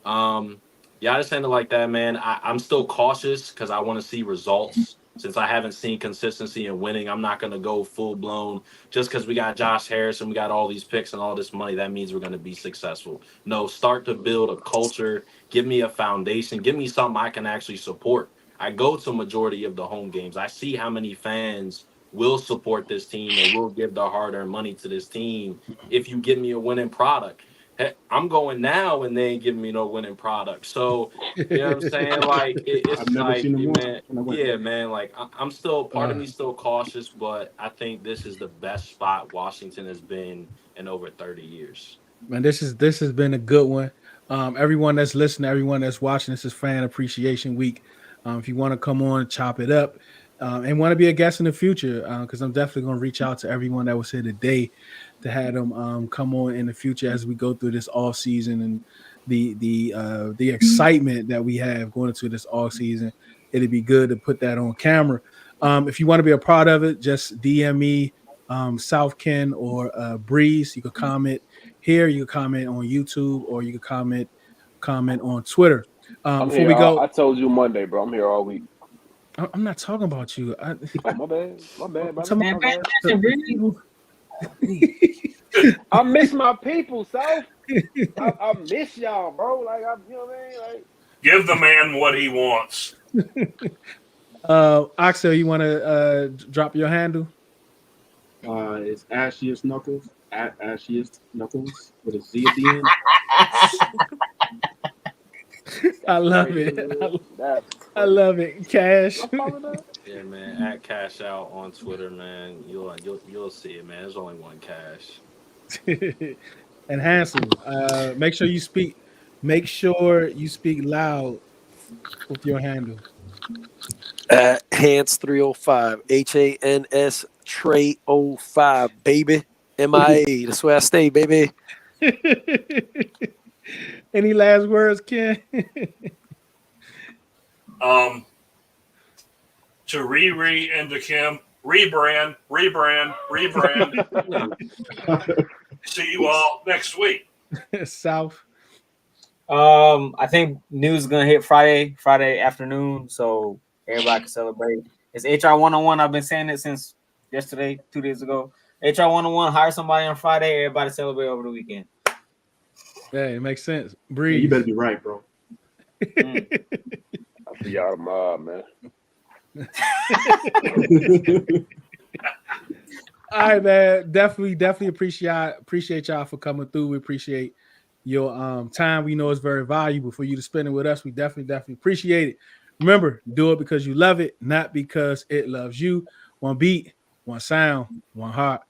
I: yeah, I just ended like that, man. I'm still cautious because I want to see results. Since I haven't seen consistency in winning, I'm not going to go full blown just because we got Josh Harris and we got all these picks and all this money. That means we're going to be successful. No, start to build a culture. Give me a foundation. Give me something I can actually support. I go to majority of the home games. I see how many fans will support this team and will give their hard-earned money to this team if you give me a winning product. Heck, I'm going now and they ain't giving me no winning product. So, you know what I'm saying? Like, it's
G: I've never
I: like,
G: seen them
I: man,
G: win.
I: yeah, man, like, I'm still, part of me still cautious, but I think this is the best spot Washington has been in over 30 years.
A: Man, this has been a good one. Everyone that's listening, everyone that's watching, this is Fan Appreciation Week. If you want to come on, chop it up, and want to be a guest in the future, because I'm definitely going to reach out to everyone that was here today to have them come on in the future as we go through this off season and the excitement that we have going into this off season. It'd be good to put that on camera. If you want to be a part of it, just DM me South Ken or Breeze, you could comment here. You could comment on YouTube, or you could comment on Twitter.
H: I'm
A: Before
H: here.
A: we go,
H: I told you Monday, bro. I'm here all week.
A: I'm not talking about you.
H: Oh, my bad. My bad, brother.
A: Talking
D: Man,
H: My
D: pay
H: bad.
D: attention, Breeze.
H: I miss my people, South. I miss y'all, bro. Like, you know what I mean? Like,
E: Give the man what he wants.
A: Oxtail, you want to drop your handle?
G: It's Ashiest Knuckles at Ashiest Knuckles with a Z at the end.
A: I love it. I love it. Cash.
I: Yeah, man. At Cash Out on Twitter, man. You'll see it, man. There's only one Cash.
A: And Hansel, make sure you speak loud with your handle.
F: At Hans 305, HANS Trey 05, baby. MIA. That's where I stay, baby.
A: Any last words, Ken?
E: To Riri and to Kim, rebrand. See you all next week.
A: South.
D: I think news is gonna hit Friday afternoon, so everybody can celebrate. It's HR 101. I've been saying it since yesterday, 2 days ago. HR 101, hire somebody on Friday, everybody celebrate over the weekend.
A: Hey, it makes sense.
G: Yeah,
A: Breathe.
G: you better be right, bro.
H: I see y'all tomorrow, man.
A: All right, man. Definitely appreciate y'all for coming through. We appreciate your time. We know it's very valuable for you to spend it with us. We definitely appreciate it. Remember, do it because you love it, not because it loves you. One beat, one sound, one heart.